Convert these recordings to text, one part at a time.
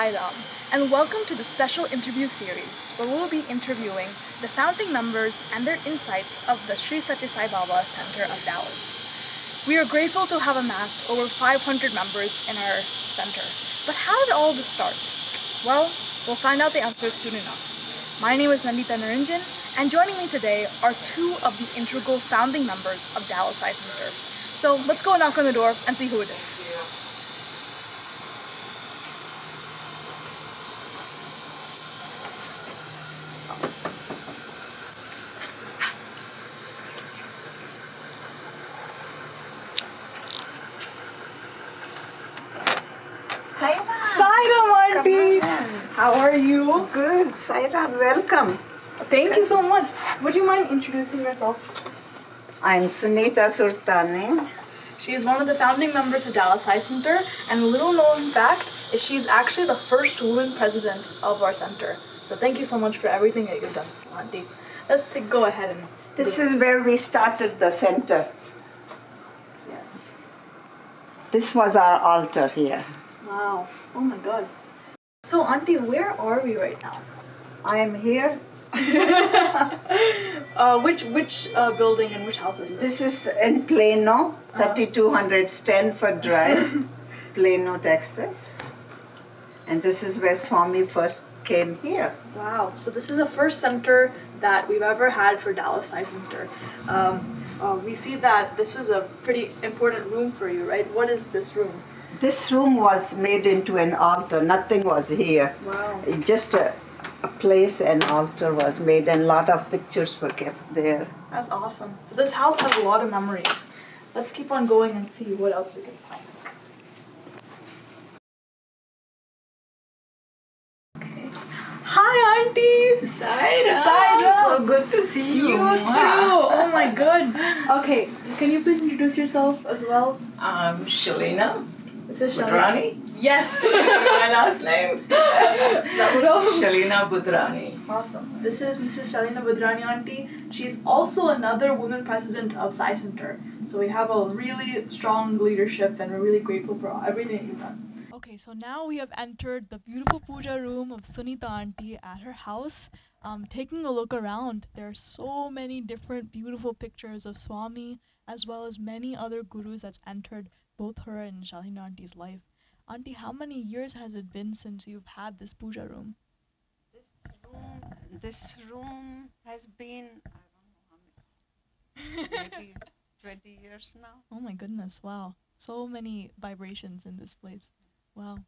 Sairam, and welcome to the special interview series where we will be interviewing the founding members and their insights of the Sri Sathya Sai Baba Center of Dallas. We are grateful to have amassed over 500 members in our center. But how did all this start? Well, we'll find out the answer soon enough. My name is Nandita Naranjan, and joining me today are two of the integral founding members of Dallas Eye Center. So let's go knock on the door and see who it is. Sairam, Auntie! How are you? Good, Sairam, welcome. Thank you so much. Would you mind introducing yourself? I'm Sunitha Surtani. She is one of the founding members of Dallas Eye Center, and a little known fact is she's actually the first woman president of our center. So thank you so much for everything that you've done, Auntie. Let's go ahead and... This is where we started the center. Yes. This was our altar here. Wow. Oh my god. So, Auntie, where are we right now? I am here. Which building and which house is this? This is in Plano, 3200 Stanford Drive, Plano, Texas. And this is where Swami first came here. Wow. So this is the first center that we've ever had for Dallas Eye Center. We see that this was a pretty important room for you, right? What is this room? This room was made into an altar. Nothing was here. Wow. Just a place, an altar was made, and a lot of pictures were kept there. That's awesome. So this house has a lot of memories. Let's keep on going and see what else we can find. Okay. Hi, Auntie! Sairam! So good to see you. You too! Oh my god. Okay, can you please introduce yourself as well? I'm Shalina This is Shalina. Budrani. Yes! My last name. That would help. Shalina Budrani. Awesome. This is Mrs. Shalina Budrani, Auntie. She's also another woman president of Sai Center. So we have a really strong leadership and we're really grateful for everything that you've done. Okay, so now we have entered the beautiful puja room of Sunitha Auntie at her house. Taking a look around, there are so many different beautiful pictures of Swami as well as many other gurus that's entered both her and Shalina Auntie's life. Auntie, how many years has it been since you've had this puja room? This room has been, I don't know how many, maybe 20 years now. Oh my goodness, wow. So many vibrations in this place. Wow.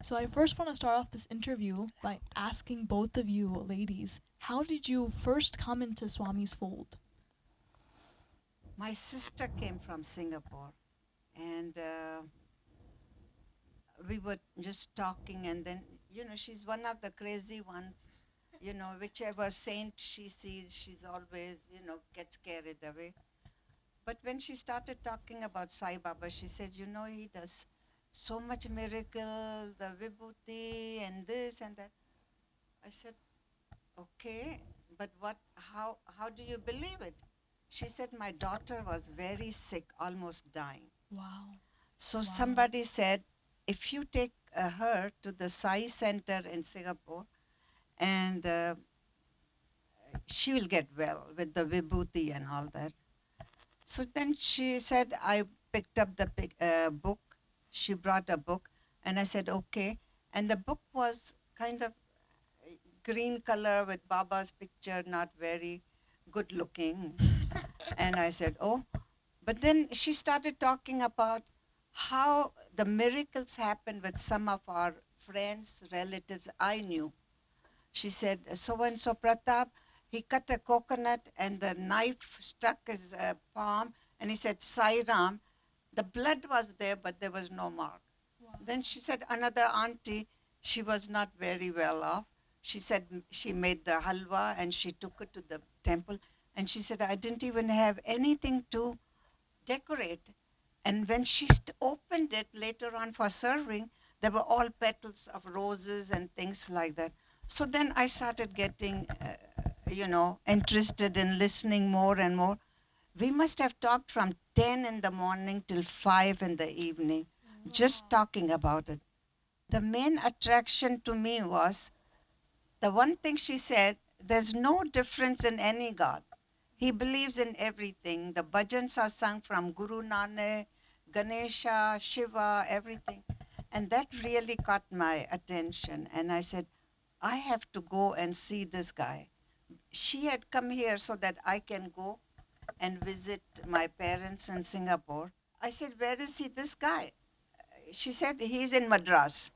So I first want to start off this interview by asking both of you ladies, how did you first come into Swami's fold? My sister came from Singapore, and we were just talking, and then, she's one of the crazy ones. Whichever saint she sees, she's always, gets carried away. But when she started talking about Sai Baba, she said, he does so much miracle, the vibhuti and this and that. I said, okay, but how do you believe it? She said, my daughter was very sick, almost dying. Wow. So somebody said, if you take her to the Sai Center in Singapore, and she will get well with the vibhuti and all that. So then she said, I picked up the book. She brought a book, and I said, okay. And the book was kind of green color with Baba's picture, not very good looking. And I said, oh. But then she started talking about how the miracles happened with some of our friends, relatives I knew. She said, so-and-so Pratap, he cut a coconut and the knife struck his palm, and he said, Sairam. The blood was there, but there was no mark. Wow. Then she said, another auntie, she was not very well off. She said she made the halwa and she took it to the temple. And she said, I didn't even have anything to decorate. And when she opened it later on for serving, there were all petals of roses and things like that. So then I started getting, interested in listening more and more. We must have talked from 10 in the morning till 5 in the evening, just talking about it. The main attraction to me was the one thing she said, there's no difference in any God. He believes in everything. The bhajans are sung from Guru Nanak, Ganesha, Shiva, everything. And that really caught my attention. And I said, I have to go and see this guy. She had come here so that I can go and visit my parents in Singapore. I said, where is he, this guy? She said, he's in Madras.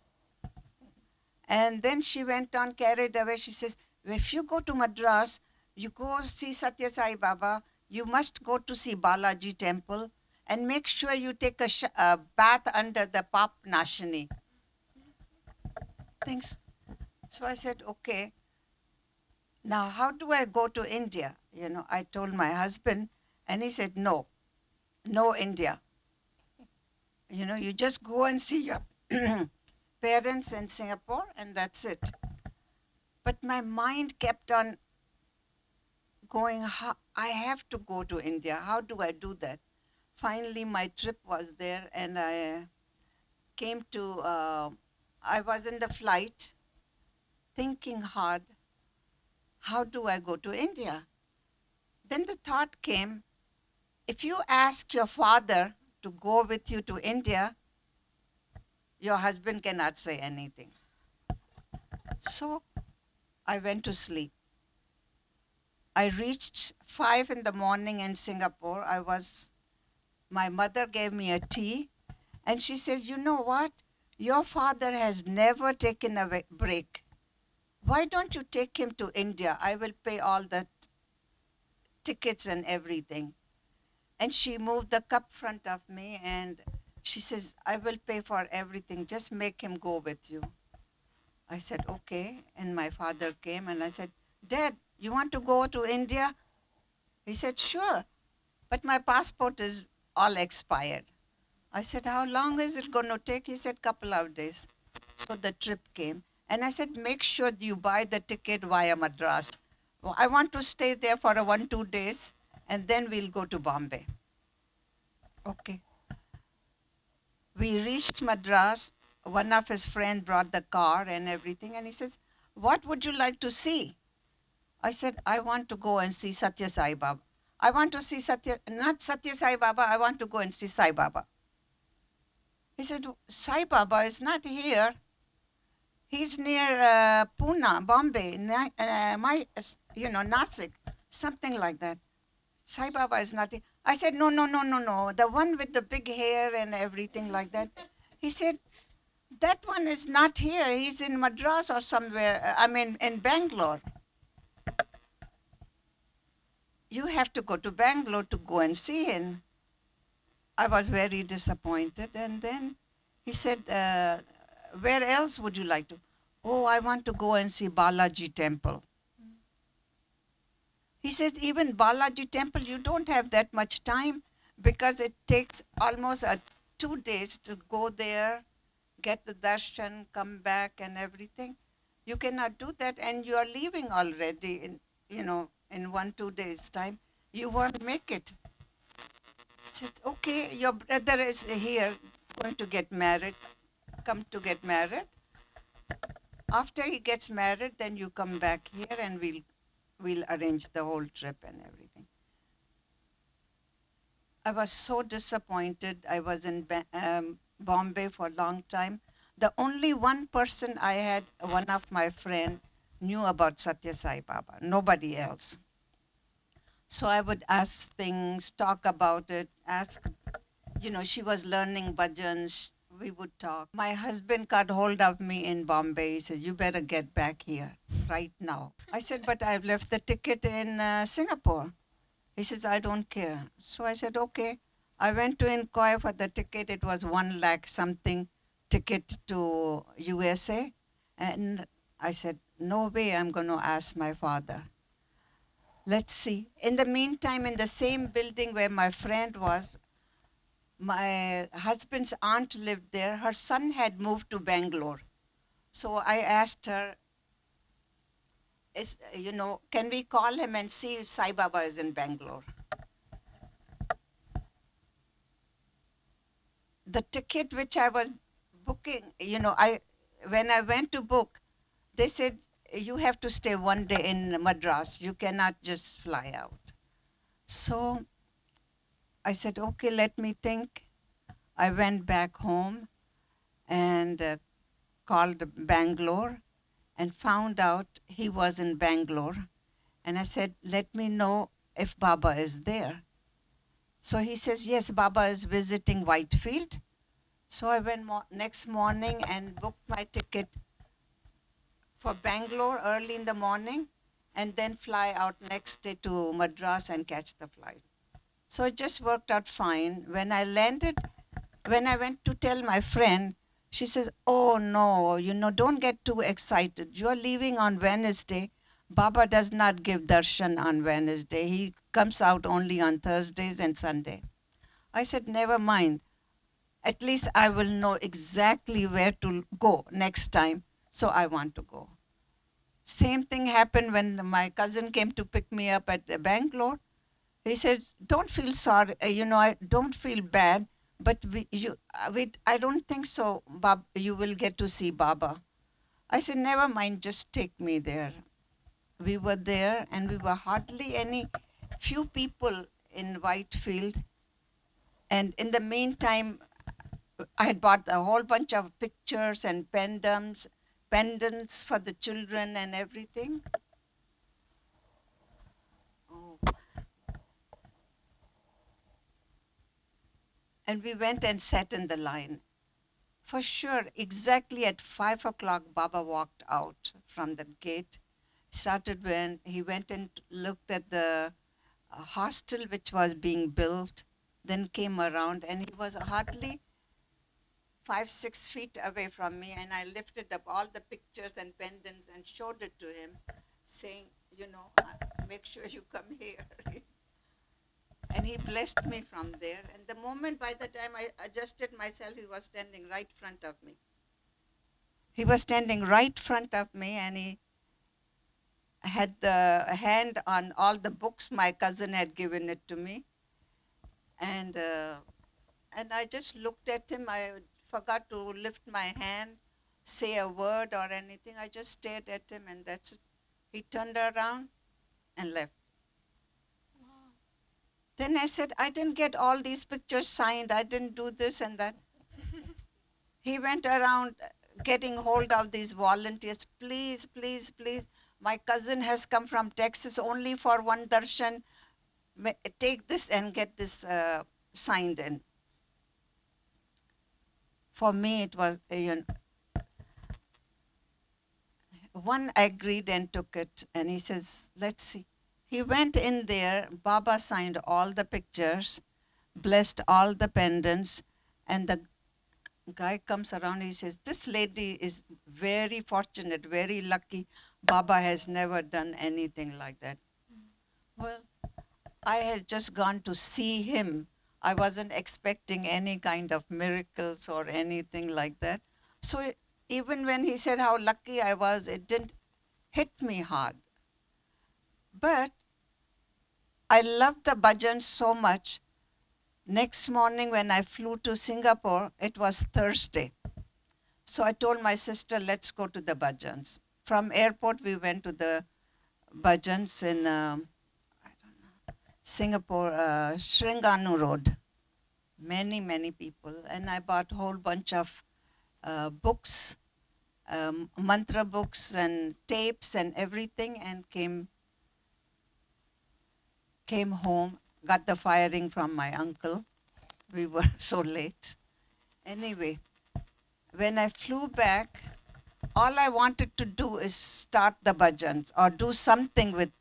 And then she went on carried away. She says, if you go to Madras, you go see Sathya Sai Baba, you must go to see Balaji temple and make sure you take a bath under the Pap Nashini. Things. So I said, okay, now how do I go to India? You know, I told my husband and he said, no, no India. You know, you just go and see your parents in Singapore and that's it. But my mind kept on going, I have to go to India. How do I do that? Finally, my trip was there and I came to, I was in the flight thinking hard, how do I go to India? Then the thought came, if you ask your father to go with you to India, your husband cannot say anything. So I went to sleep. I reached 5 in the morning in Singapore. My mother gave me a tea and she said, you know what? Your father has never taken a break. Why don't you take him to India? I will pay all the tickets and everything. And she moved the cup front of me and she says, I will pay for everything. Just make him go with you. I said, okay. And my father came and I said, Dad, you want to go to India? He said, sure. But my passport is all expired. I said, how long is it going to take? He said, couple of days. So the trip came. And I said, make sure you buy the ticket via Madras. Well, I want to stay there for 1-2 days and then we'll go to Bombay. Okay. We reached Madras. One of his friends brought the car and everything. And he says, what would you like to see? I said, I want to go and see Sathya Sai Baba. I want to see not Sathya Sai Baba, I want to go and see Sai Baba. He said, Sai Baba is not here. He's near Pune, Bombay, Nasik, something like that. Sai Baba is not here. I said, no, the one with the big hair and everything like that. He said, that one is not here. He's in Madras or somewhere, in Bangalore. You have to go to Bangalore to go and see him. I was very disappointed. And then he said, where else would you like to? Oh, I want to go and see Balaji temple. He said, even Balaji temple, you don't have that much time because it takes almost 2 days to go there, get the darshan, come back and everything. You cannot do that and you are leaving already in 1-2 days time. You won't make it. He said, okay, your brother is here going to get married. Come to get married. After he gets married, then you come back here and we'll arrange the whole trip and everything. I was so disappointed. I was in Bombay for a long time. The only one person I had, one of my friend, knew about Sathya Sai Baba, nobody else. So I would ask things, talk about it, she was learning bhajans, we would talk. My husband got hold of me in Bombay. He said, you better get back here right now. I said, but I've left the ticket in Singapore. He says, I don't care. So I said, okay. I went to inquire for the ticket. It was 1 lakh something ticket to USA. And I said, no way I'm going to ask my father. Let's see. In the meantime, in the same building where my friend was, my husband's aunt lived there. Her son had moved to Bangalore. So I asked her, can we call him and see if Sai Baba is in Bangalore? The ticket which I was booking, when I went to book, they said, you have to stay one day in Madras. You cannot just fly out. So I said, okay, let me think. I went back home and called Bangalore and found out he was in Bangalore. And I said, let me know if Baba is there. So he says, yes, Baba is visiting Whitefield. So I went next morning and booked my ticket for Bangalore early in the morning and then fly out next day to Madras and catch the flight. So it just worked out fine. When I landed, when I went to tell my friend, she says, oh no, don't get too excited. You're leaving on Wednesday. Baba does not give darshan on Wednesday. He comes out only on Thursdays and Sunday. I said, never mind. At least I will know exactly where to go next time. So I want to go. Same thing happened when my cousin came to pick me up at Bangalore. He said, don't feel sorry, I don't feel bad, but I don't think so, you will get to see Baba. I said, never mind, just take me there. We were there and we were hardly any, few people in Whitefield. And in the meantime, I had bought a whole bunch of pictures and pendants for the children and everything. Oh. And we went and sat in the line. For sure, exactly at 5 o'clock, Baba walked out from the gate. Started when he went and looked at the hostel which was being built, then came around, and he was hardly 5-6 feet away from me, and I lifted up all the pictures and pendants and showed it to him, saying, make sure you come here. And he blessed me from there. And the moment, by the time I adjusted myself, he was standing right front of me. He was standing right front of me, and he had the hand on all the books my cousin had given it to me. And I just looked at him. I forgot to lift my hand, say a word or anything. I just stared at him, and that's it. He turned around and left. Then I said, I didn't get all these pictures signed. I didn't do this and that. He went around getting hold of these volunteers. Please, please, please. My cousin has come from Texas only for one darshan. Take this and get this signed in. For me, it was, one agreed and took it. And he says, let's see. He went in there. Baba signed all the pictures, blessed all the pendants, and the guy comes around, he says, this lady is very fortunate, very lucky. Baba has never done anything like that. Well, I had just gone to see him. I wasn't expecting any kind of miracles or anything like that. So even when he said how lucky I was, it didn't hit me hard. But I loved the bhajan so much. Next morning when I flew to Singapore, it was Thursday. So I told my sister, let's go to the bhajans. From airport, we went to the bhajans in Singapore, Sringanu Road. Many, many people. And I bought a whole bunch of books, mantra books and tapes and everything, and came home, got the firing from my uncle. We were so late. Anyway, when I flew back, all I wanted to do is start the bhajans or do something with,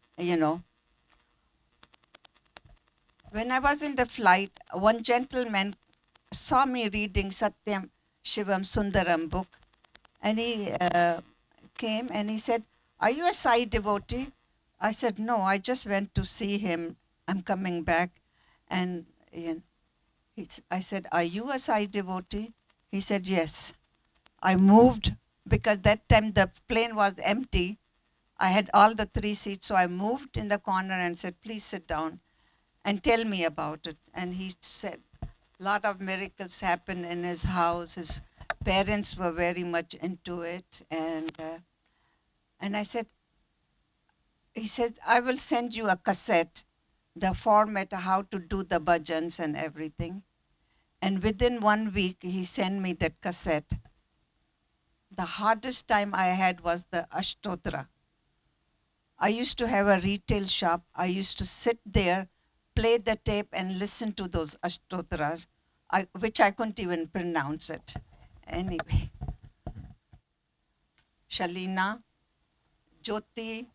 When I was in the flight, one gentleman saw me reading Satyam Shivam Sundaram book, and he came and he said, are you a Sai devotee? I said, no, I just went to see him. I'm coming back. And I said, are you a Sai devotee? He said, yes. I moved because that time the plane was empty. I had all the 3 seats, so I moved in the corner and said, please sit down and tell me about it. And he said, a lot of miracles happened in his house. His parents were very much into it, and I said, he said, I will send you a cassette, the format, how to do the bhajans and everything. And within 1 week, he sent me that cassette. The hardest time I had was the Ashtotra. I used to have a retail shop. I used to sit there, play the tape, and listen to those Ashtotras, which I couldn't even pronounce it. Anyway, Shalina, Jyoti,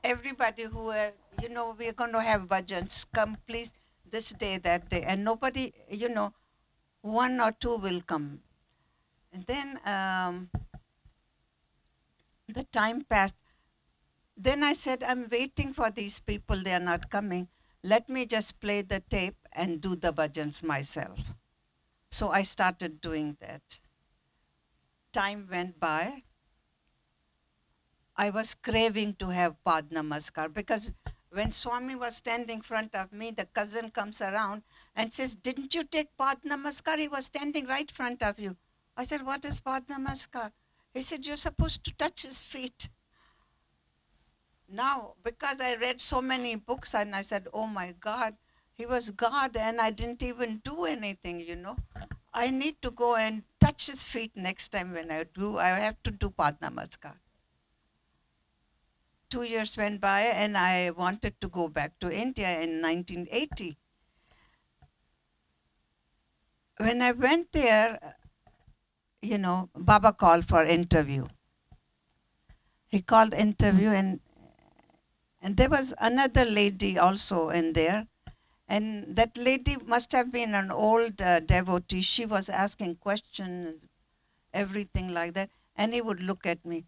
everybody who, we're going to have bhajans, come please this day, that day. And nobody, one or two will come. And then the time passed. Then I said, I'm waiting for these people, they are not coming. Let me just play the tape and do the bhajans myself. So I started doing that. Time went by. I was craving to have Pad Namaskar because when Swami was standing in front of me, the cousin comes around and says, didn't you take Pad Namaskar? He was standing right in front of you. I said, what is Pad Namaskar? He said, you're supposed to touch his feet. Now, because I read so many books and I said, oh my God, he was God and I didn't even do anything. I need to go and touch his feet next time when I have to do Pad Namaskar. 2 years went by and I wanted to go back to India in 1980. When I went there, Baba called for interview. He called interview and there was another lady also in there. And that lady must have been an old devotee. She was asking questions, everything like that. And he would look at me.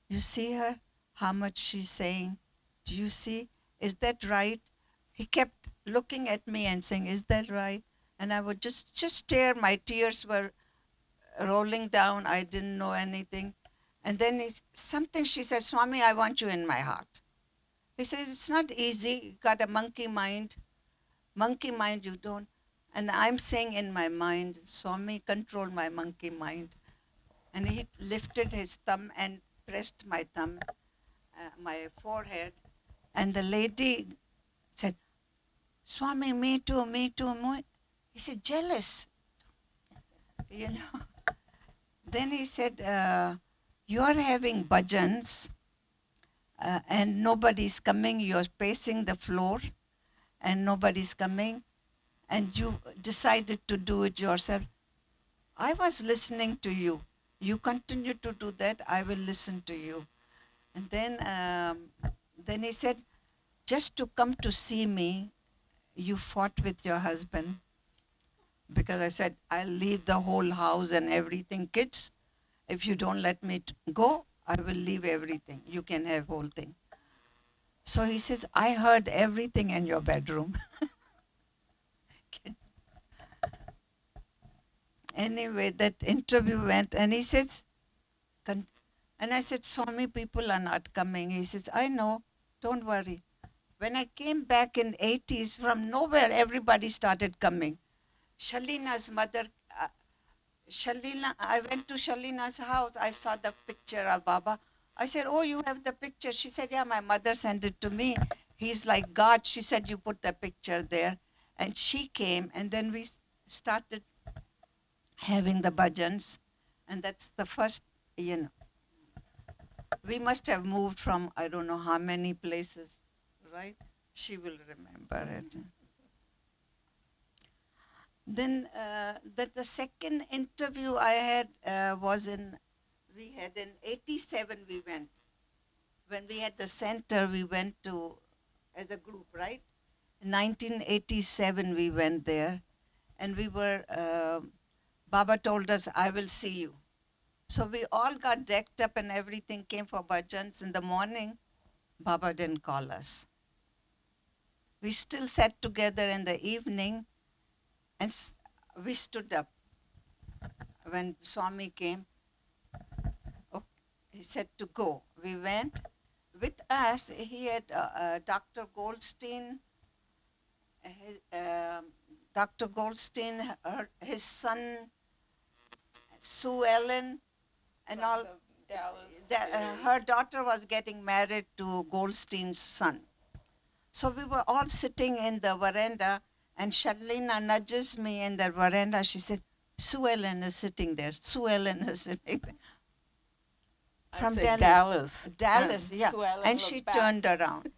You see her? How much she's saying? Do you see? Is that right? He kept looking at me and saying, is that right? And I would just stare. My tears were rolling down. I didn't know anything. And then something she said, Swami, I want you in my heart. He says, it's not easy. You got a monkey mind. Monkey mind you don't. And I'm saying in my mind, Swami, control my monkey mind. And he lifted his thumb and pressed my thumb, my forehead. And the lady said, Swami, me too, me too. He said, jealous, you know. Then he said, you are having bhajans and nobody's coming. You're pacing the floor and nobody's coming. And you decided to do it yourself. I was listening to you. You continue to do that, I will listen to you. And then he said, just to come to see me, you fought with your husband. Because I said, I'll leave the whole house and everything. Kids, if you don't let me go, I will leave everything. You can have whole thing. So he says, I heard everything in your bedroom. Anyway, that interview went and he says, and I said, Swami, people are not coming. He says, I know, don't worry. When I came back in 80s, from nowhere, everybody started coming. Shalina's mother, I went to Shalina's house. I saw the picture of Baba. I said, oh, you have the picture? She said, yeah, my mother sent it to me. He's like God. She said, you put the picture there. And she came, and then we started having the bhajans. And that's the first, we must have moved from, I don't know how many places, right? She will remember it. Then the second interview I had we had in 87 we went. When we had the center, we went to, as a group, right? In 1987 we went there and we were, Baba told us, I will see you. So we all got decked up and everything, came for bhajans in the morning. Baba didn't call us. We still sat together in the evening and we stood up. When Swami came, he said to go. We went. With us, he had Dr. Goldstein, Dr. Goldstein, his son, Sue Ellen and all. Her daughter was getting married to Goldstein's son. So we were all sitting in the veranda, and Shalina nudges me in the veranda. She said, Sue Ellen is sitting there. Sue Ellen is sitting there. From Dallas. Dallas, yeah. And she turned around.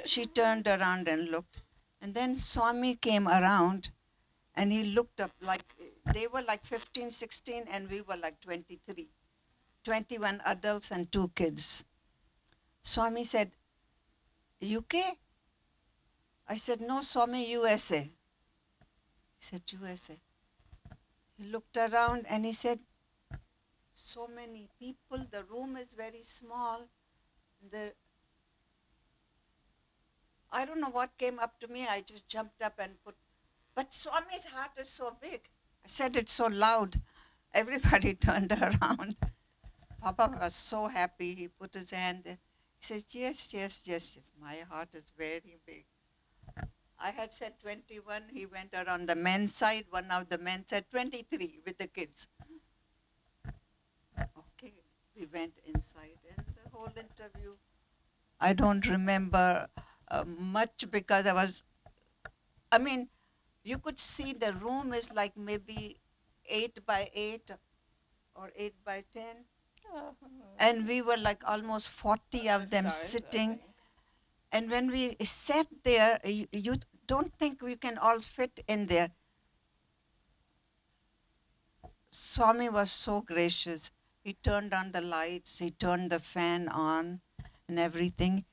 She turned around and looked. And then Swami came around and he looked up like, they were like 15, 16, and we were like 23. 21 adults and 2 kids. Swami said, UK? I said, no, Swami, USA. He said, USA. He looked around and he said, so many people, the room is very small. I don't know what came up to me. I just jumped up and but Swami's heart is so big. I said it so loud. Everybody turned around. Papa was so happy. He put his hand there. He says, yes, yes, yes, yes. My heart is very big. I had said 21. He went around the men's side. One of the men said 23 with the kids. Okay, we went inside and the whole interview. I don't remember much because you could see the room is like maybe 8 by 8 or 8 by 10. And we were like almost 40 of them sitting. And when we sat there, you don't think we can all fit in there. Swami was so gracious. He turned on the lights, he turned the fan on and everything.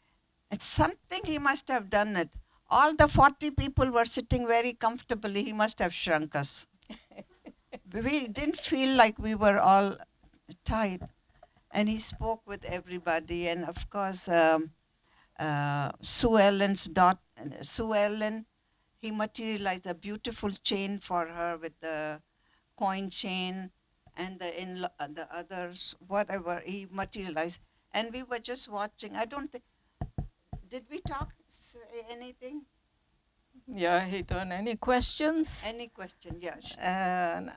It's something he must have done it. All the 40 people were sitting very comfortably. He must have shrunk us. We didn't feel like we were all tight. And he spoke with everybody. And of course, Sue Ellen's daughter, Sue Ellen, he materialized a beautiful chain for her with the coin chain and the others, whatever he materialized. And we were just watching. I don't think, did we say anything? Yeah, he turned any questions? Any question, yes. And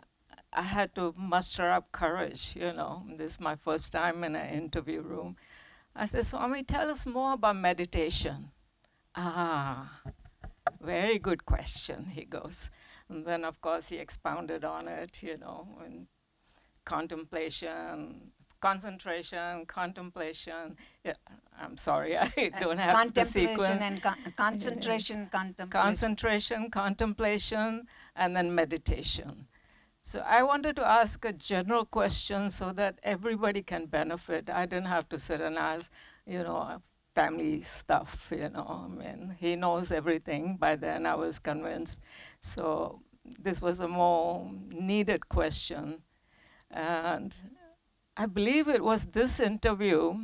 I had to muster up courage, This is my first time in an interview room. I said, Swami, tell us more about meditation. Very good question, he goes. And then, of course, he expounded on it, and contemplation, concentration, contemplation. Yeah, I'm sorry, I don't have the sequence. And concentration, contemplation. Concentration, contemplation, and then meditation. So I wanted to ask a general question so that everybody can benefit. I didn't have to sit and ask, family stuff, he knows everything. By then I was convinced. So this was a more needed question. And I believe it was this interview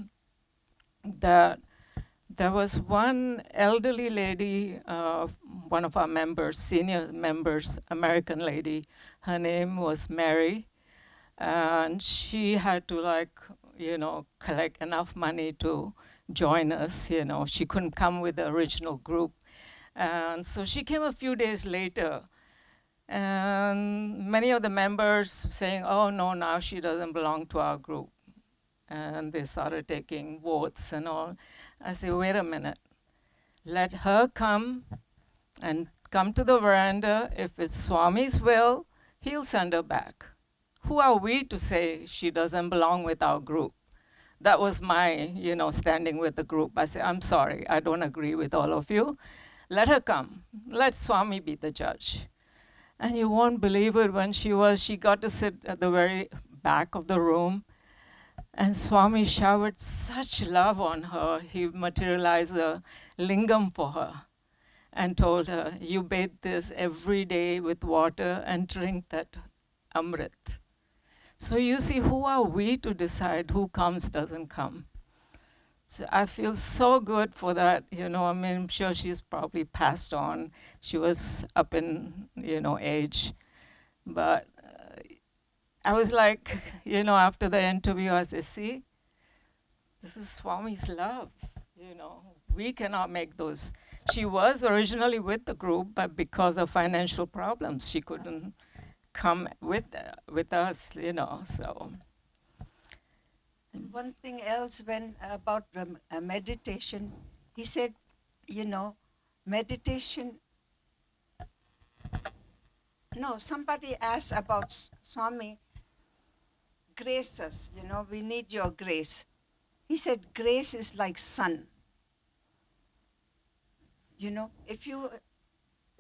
that there was one elderly lady, one of our members, senior members, American lady. Her name was Mary. And she had to collect enough money to join us. She couldn't come with the original group. And so she came a few days later. And many of the members saying, oh, no, now she doesn't belong to our group. And they started taking votes and all. I said, wait a minute. Let her come and come to the veranda. If it's Swami's will, he'll send her back. Who are we to say she doesn't belong with our group? That was my, standing with the group. I said, I'm sorry, I don't agree with all of you. Let her come. Let Swami be the judge. And you won't believe it, when she got to sit at the very back of the room. And Swami showered such love on her. He materialized a lingam for her and told her, you bathe this every day with water and drink that amrit. So you see, who are we to decide who comes, doesn't come? So I feel so good for that. I'm sure she's probably passed on. She was up in, age. But I was like, after the interview, I said, see, this is Swami's love. We cannot make those. She was originally with the group, but because of financial problems, she couldn't come with us, you know. So And one thing else, when about meditation, he said, you know, meditation. No, somebody asked about Swami, grace us. You know, we need your grace. He said, grace is like sun. You know, if you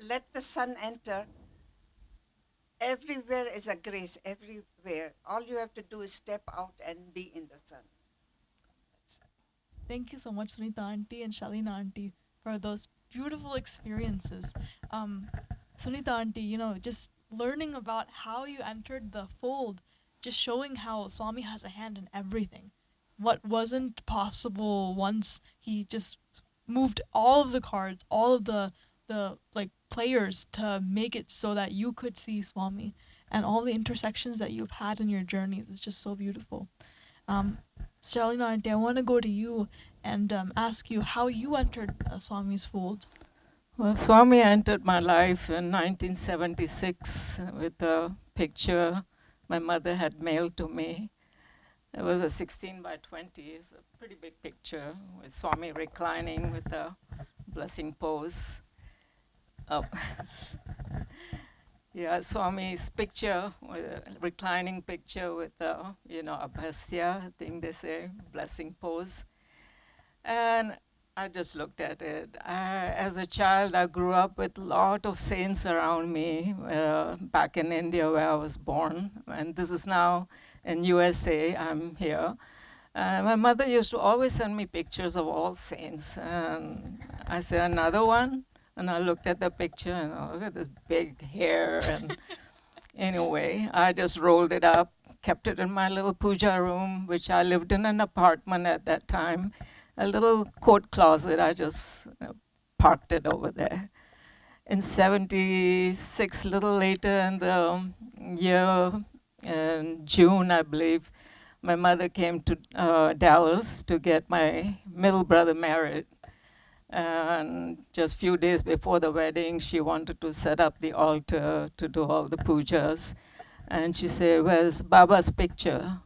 let the sun enter, everywhere is a grace, everywhere. All you have to do is step out and be in the sun. Thank you so much, Sunitha Auntie and Shalina Auntie, for those beautiful experiences. Sunitha Auntie, you know, just learning about how you entered the fold, just showing how Swami has a hand in everything. What wasn't possible once he just moved all of the cards, all of the like players to make it so that you could see Swami, and all the intersections that you've had in your journeys is just so beautiful. Shalina Auntie, I want to go to you and ask you how you entered Swami's fold. well, Swami entered my life in 1976 with a picture my mother had mailed to me. It was a 16 by 20. It's a pretty big picture with Swami reclining with a blessing pose. Oh. Yeah, Swami's picture, reclining picture with a, you know, abhastya, I think they say, blessing pose. And I just looked at it. As a child, I grew up with a lot of saints around me back in India where I was born. And this is now in USA, I'm here. My mother used to always send me pictures of all saints. And I said, another one? And I looked at the picture and look at this big hair. And anyway, I just rolled it up, kept it in my little puja room, which I lived in an apartment at that time. A little coat closet, I just parked it over there. In 76, a little later in the year, in June, I believe, my mother came to Dallas to get my middle brother married. And just a few days before the wedding, she wanted to set up the altar to do all the pujas. And she said, where's Baba's picture?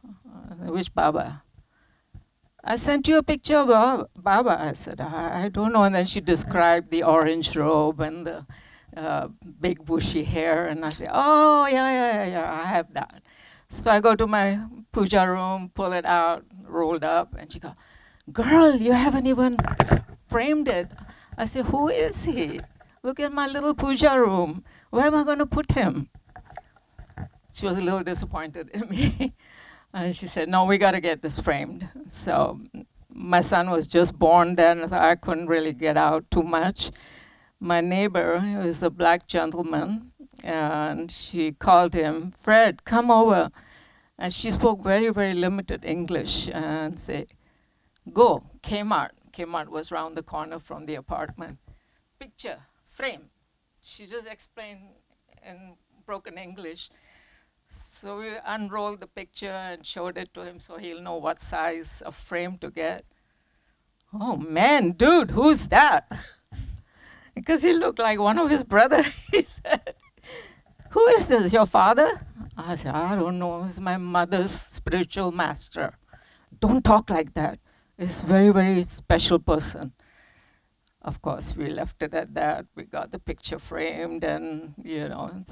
Which Baba? I sent you a picture of Baba. I said, I don't know. And then she described the orange robe and the big bushy hair. And I said, oh, yeah, I have that. So I go to my puja room, pull it out, rolled up, and she goes, girl, you haven't even framed it. I said, who is he? Look at my little puja room. Where am I going to put him? She was a little disappointed in me. And she said, no, we got to get this framed. So my son was just born then, so I couldn't really get out too much. My neighbor, who is a black gentleman, and she called him, Fred, come over. And she spoke very, very limited English and said, go, Kmart. Kmart was around the corner from the apartment. Picture, frame. She just explained in broken English. So we unrolled the picture and showed it to him so he'll know what size of frame to get. Oh man, dude, who's that? Because he looked like one of his brothers. He said, who is this, your father? I said, I don't know, he's my mother's spiritual master. Don't talk like that. He's a very, very special person. Of course, we left it at that. We got the picture framed and, you know,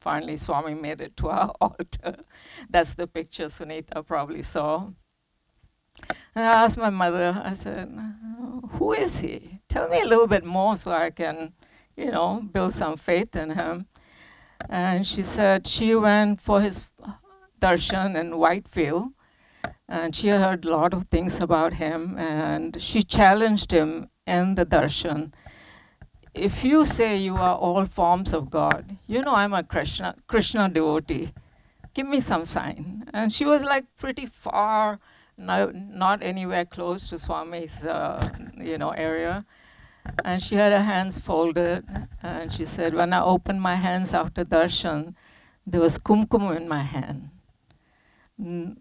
finally Swami made it to our altar. That's the picture Sunitha probably saw. And I asked my mother, I said, who is he? Tell me a little bit more so I can, you know, build some faith in him. And she said she went for his darshan in Whitefield. And she heard a lot of things about him. And she challenged him in the darshan. If you say you are all forms of God, you know I'm a Krishna devotee. Give me some sign. And she was like pretty far, not anywhere close to Swami's area. And she had her hands folded. And she said, when I opened my hands after darshan, there was kumkum in my hand.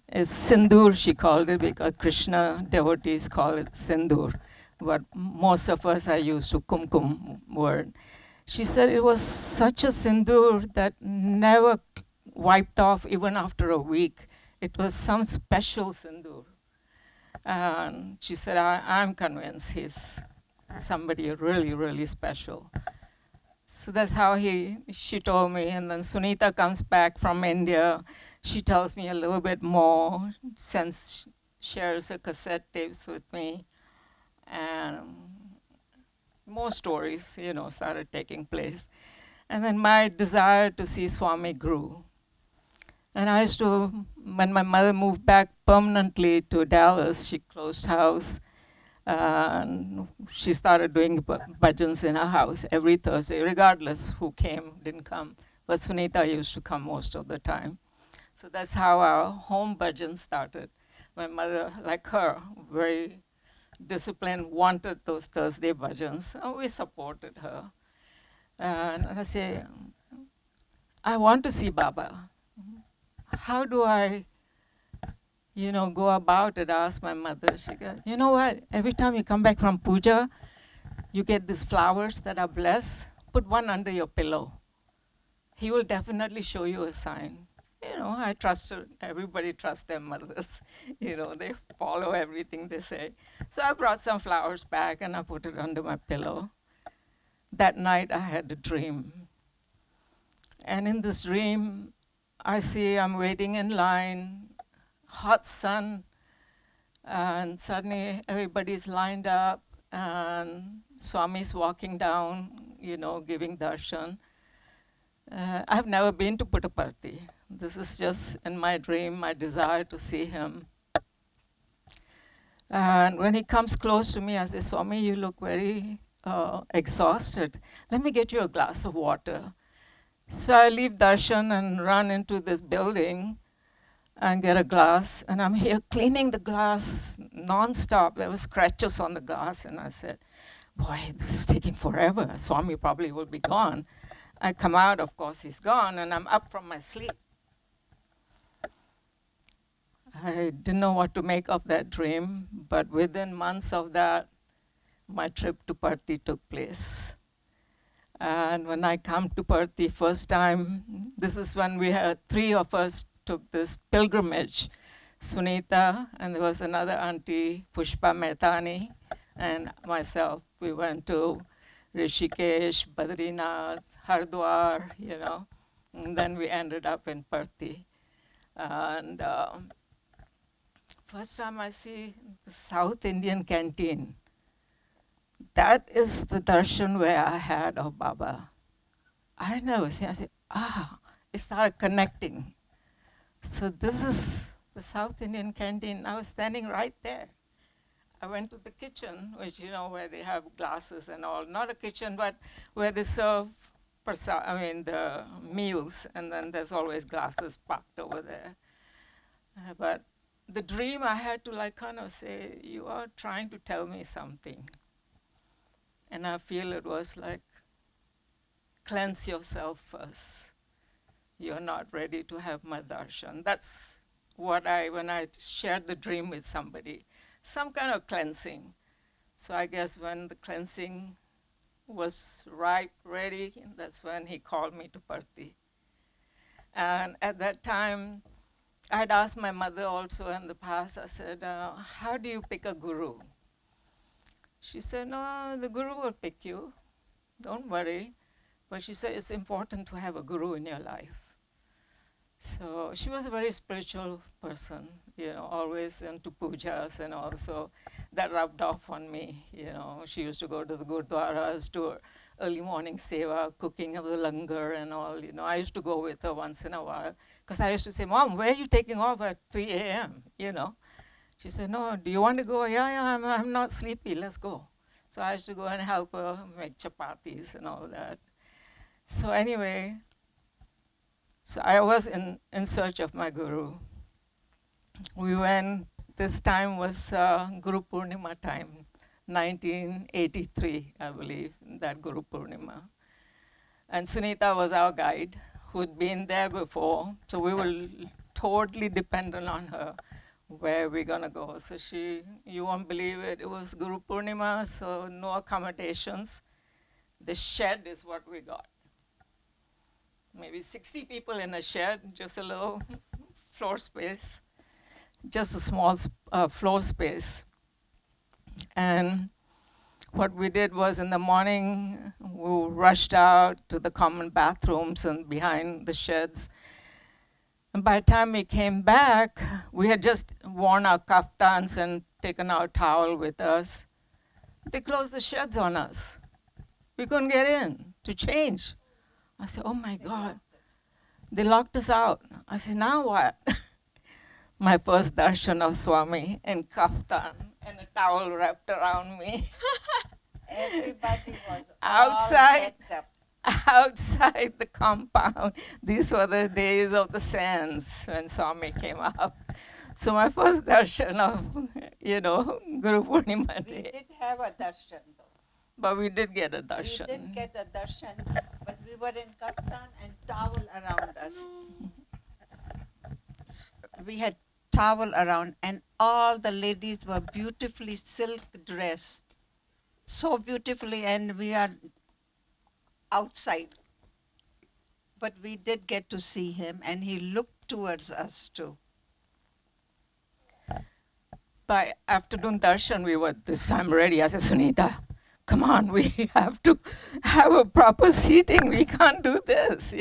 It's sindoor, she called it, because Krishna devotees call it sindoor. But most of us are used to kumkum word. She said it was such a sindoor that never wiped off even after a week. It was some special sindoor. And she said, I'm convinced he's somebody really, really special. So that's how she told me. And then Sunitha comes back from India. She tells me a little bit more, shares her cassette tapes with me. And more stories, started taking place. And then my desire to see Swami grew. And I used to, when my mother moved back permanently to Dallas, she closed house. And she started doing bhajans in her house every Thursday, regardless who came, didn't come. But Sunitha used to come most of the time. So that's how our home bhajan started. My mother, like her, very disciplined, wanted those Thursday bhajans. And we supported her. And I say, I want to see Baba. How do I, go about it? I asked my mother. She goes, you know what? Every time you come back from puja, you get these flowers that are blessed. Put one under your pillow. He will definitely show you a sign. I trust her. Everybody trusts their mothers. They follow everything they say. So I brought some flowers back and I put it under my pillow. That night I had a dream. And in this dream, I see I'm waiting in line, hot sun, and suddenly everybody's lined up, and Swami's walking down, giving darshan. I've never been to Puttaparthi. This is just in my dream, my desire to see him. And when he comes close to me, I say, Swami, you look very exhausted. Let me get you a glass of water. So I leave darshan and run into this building and get a glass. And I'm here cleaning the glass nonstop. There were scratches on the glass. And I said, boy, this is taking forever. Swami probably will be gone. I come out, of course, he's gone. And I'm up from my sleep. I didn't know what to make of that dream. But within months of that, my trip to Parthi took place. And when I come to Parthi first time, this is when we had three of us took this pilgrimage. Sunitha, and there was another auntie, Pushpa Mehtani, and myself. We went to Rishikesh, Badrinath, Hardwar, and then we ended up in Parthi. And first time I see the South Indian canteen. That is the darshan where I had of Baba. I never seen. I said, it started connecting. So this is the South Indian canteen. I was standing right there. I went to the kitchen, which, where they have glasses and all. Not a kitchen, but where they serve the meals, and then there's always glasses parked over there. But the dream, I had to kind of say, you are trying to tell me something. And I feel it was like, cleanse yourself first. You're not ready to have my darshan. That's what when I shared the dream with somebody, some kind of cleansing. So I guess when the cleansing was right, ready, that's when he called me to Parthi. And at that time, I'd asked my mother also in the past, I said, how do you pick a guru? She said, no, the guru will pick you. Don't worry. But she said, it's important to have a guru in your life. So she was a very spiritual person, always into pujas and all. So that rubbed off on me, She used to go to the gurdwaras, do early morning seva, cooking of the langar and all, I used to go with her once in a while. Because I used to say, Mom, where are you taking off at 3 a.m., She said, no, do you want to go? Yeah, I'm not sleepy, let's go. So I used to go and help her make chapatis and all that. So anyway, so I was in search of my guru. We went, this time was Guru Purnima time, 1983, I believe, that Guru Purnima. And Sunitha was our guide, who'd been there before, so we were totally dependent on her. Where we're gonna go. So you won't believe it, it was Guru Purnima, so no accommodations. The shed is what we got. Maybe 60 people in a shed, just a little floor space, just a small floor space. And what we did was in the morning, we rushed out to the common bathrooms and behind the sheds. And by the time we came back, we had just worn our kaftans and taken our towel with us. They closed the sheds on us. We couldn't get in to change. I said, oh my God. They locked us out. I said, now what? My first darshan of Swami in kaftan and a towel wrapped around me. Everybody was Outside. all decked up. Outside the compound. These were the days of the sands when Swami came up. So my first darshan of, Guru Purnima We day. did have a darshan though. But we did get a darshan. We did get a darshan, but we were in kaftan and towel around us. We had towel around, and all the ladies were beautifully silk dressed, so beautifully, and we are outside. But we did get to see him, and he looked towards us too. By afternoon darshan, we were this time ready. I said, Sunitha, come on, we have to have a proper seating. We can't do this,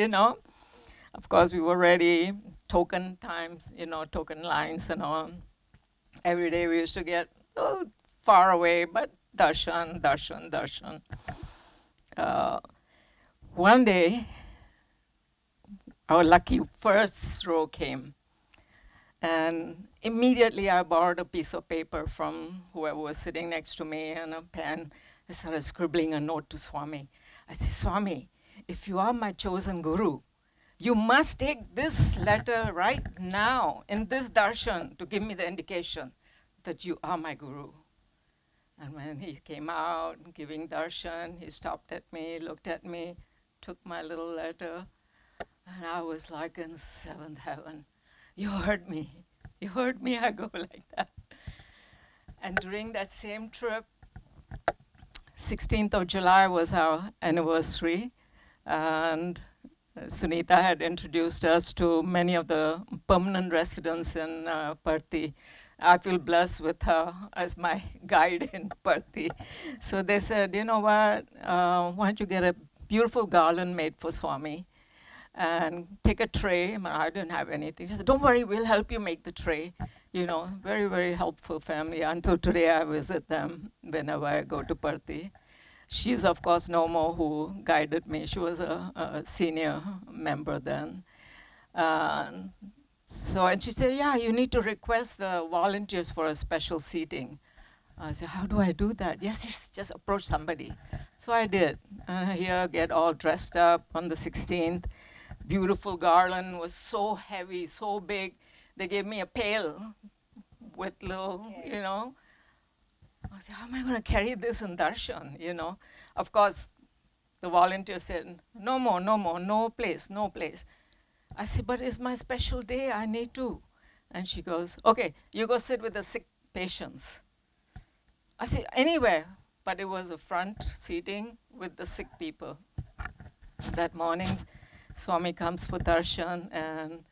Of course, we were ready, token times, token lines and all. Every day we used to get far away, but darshan, darshan, darshan. One day, our lucky first row came. And immediately I borrowed a piece of paper from whoever was sitting next to me and a pen. I started scribbling a note to Swami. I said, Swami, if you are my chosen guru, you must take this letter right now in this darshan to give me the indication that you are my guru. And when he came out giving darshan, he stopped at me, looked at me, took my little letter, and I was like in seventh heaven. You heard me. You heard me, I go like that. And during that same trip, 16th of July was our anniversary, and Sunitha had introduced us to many of the permanent residents in Parthi. I feel blessed with her as my guide in Parthi. So they said, you know what, why don't you get a beautiful garland made for Swami and take a tray. I didn't have anything. She said, don't worry, we'll help you make the tray. Very, very helpful family. Until today, I visit them whenever I go to Parthi. She's, of course, no more who guided me. She was a senior member then. And she said, yeah, you need to request the volunteers for a special seating. I said, how do I do that? Yes, just approach somebody. So I did. And here, get all dressed up on the 16th. Beautiful garland was so heavy, so big. They gave me a pail with little, I said, how am I going to carry this in darshan, Of course, the volunteer said, no more, no place, no place. I said, but it's my special day, I need to. And she goes, okay, you go sit with the sick patients. I said, anywhere, but it was a front seating with the sick people. That morning, Swami comes for darshan, and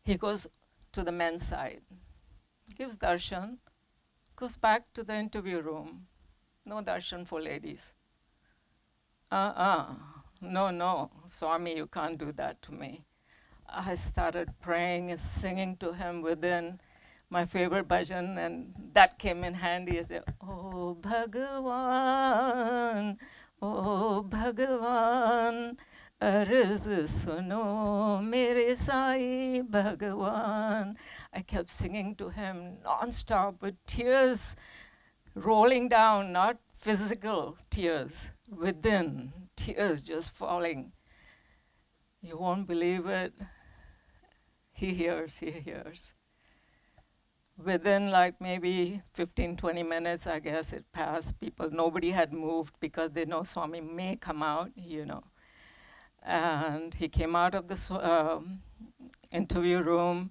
he goes to the men's side, gives darshan, goes back to the interview room. No darshan for ladies. No, Swami, you can't do that to me. I started praying and singing to him within my favorite bhajan, and that came in handy. I said, Oh Bhagavan, Oh Bhagavan, Arz suno mere Sai Bhagavan. I kept singing to him non-stop with tears rolling down, not physical tears, within, tears just falling. You won't believe it. He hears. Within like maybe 15, 20 minutes, I guess it passed. Nobody had moved because they know Swami may come out, And he came out of this interview room,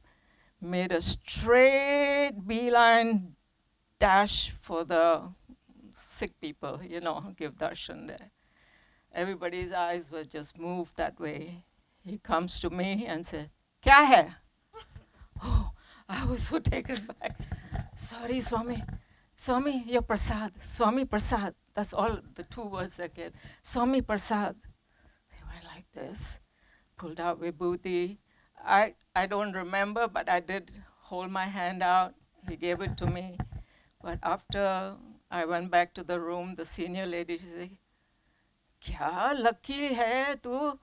made a straight beeline dash for the sick people, give darshan there. Everybody's eyes were just moved that way. He comes to me and said, "Kya hai?" Oh, I was so taken back. "Sorry, Swami. Swami, your prasad. Swami prasad." That's all the two words that came. "Swami prasad." He went like this, pulled out vibhuti. I don't remember, but I did hold my hand out. He gave it to me. But after I went back to the room, the senior lady, she said, "क्या lucky है तू,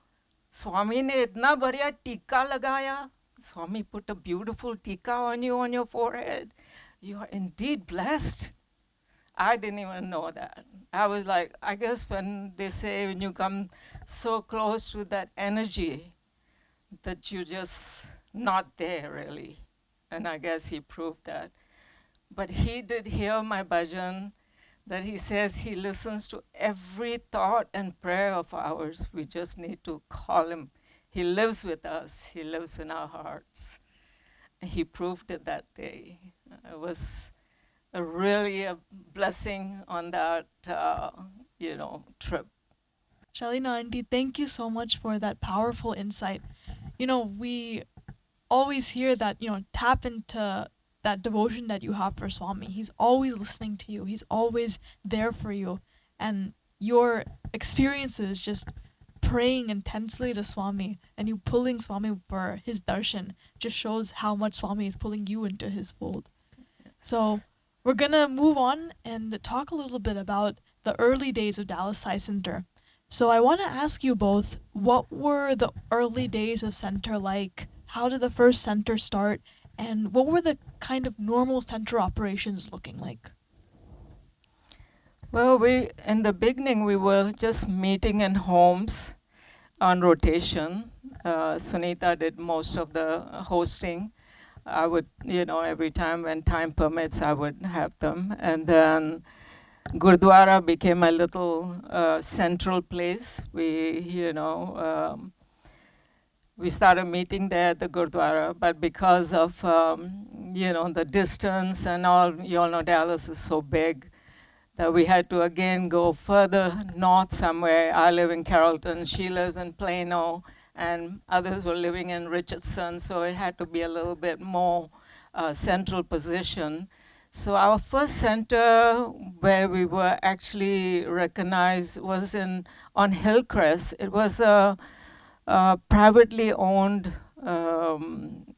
Swami ने इतना बढ़िया टीका लगाया." Swami put a beautiful tika on you on your forehead. You are indeed blessed. I didn't even know that. I was like, I guess when they say when you come so close to that energy, that you're just not there really. And I guess he proved that. But he did hear my bhajan, that he says he listens to every thought and prayer of ours. We just need to call him. He lives with us. He lives in our hearts. And he proved it that day. It was really a blessing on that, trip. Shalina Auntie, thank you so much for that powerful insight. We always hear that, tap into that devotion that you have for Swami. He's always listening to you, he's always there for you. And your experiences just praying intensely to Swami and you pulling Swami for his darshan just shows how much Swami is pulling you into his fold. So we're gonna move on and talk a little bit about the early days of Dallas Sai Center. So I want to ask you both, what were the early days of center like? How did the first center start? And what were the kind of normal center operations looking like? Well, in the beginning, we were just meeting in homes on rotation. Sunitha did most of the hosting. I would, every time when time permits, I would have them. And then Gurdwara became a little central place. We started meeting there at the Gurdwara, but because of, the distance and all, you all know Dallas is so big that we had to again go further north somewhere. I live in Carrollton, she lives in Plano, and others were living in Richardson, so it had to be a little bit more central position. So our first center where we were actually recognized was on Hillcrest. It was a privately owned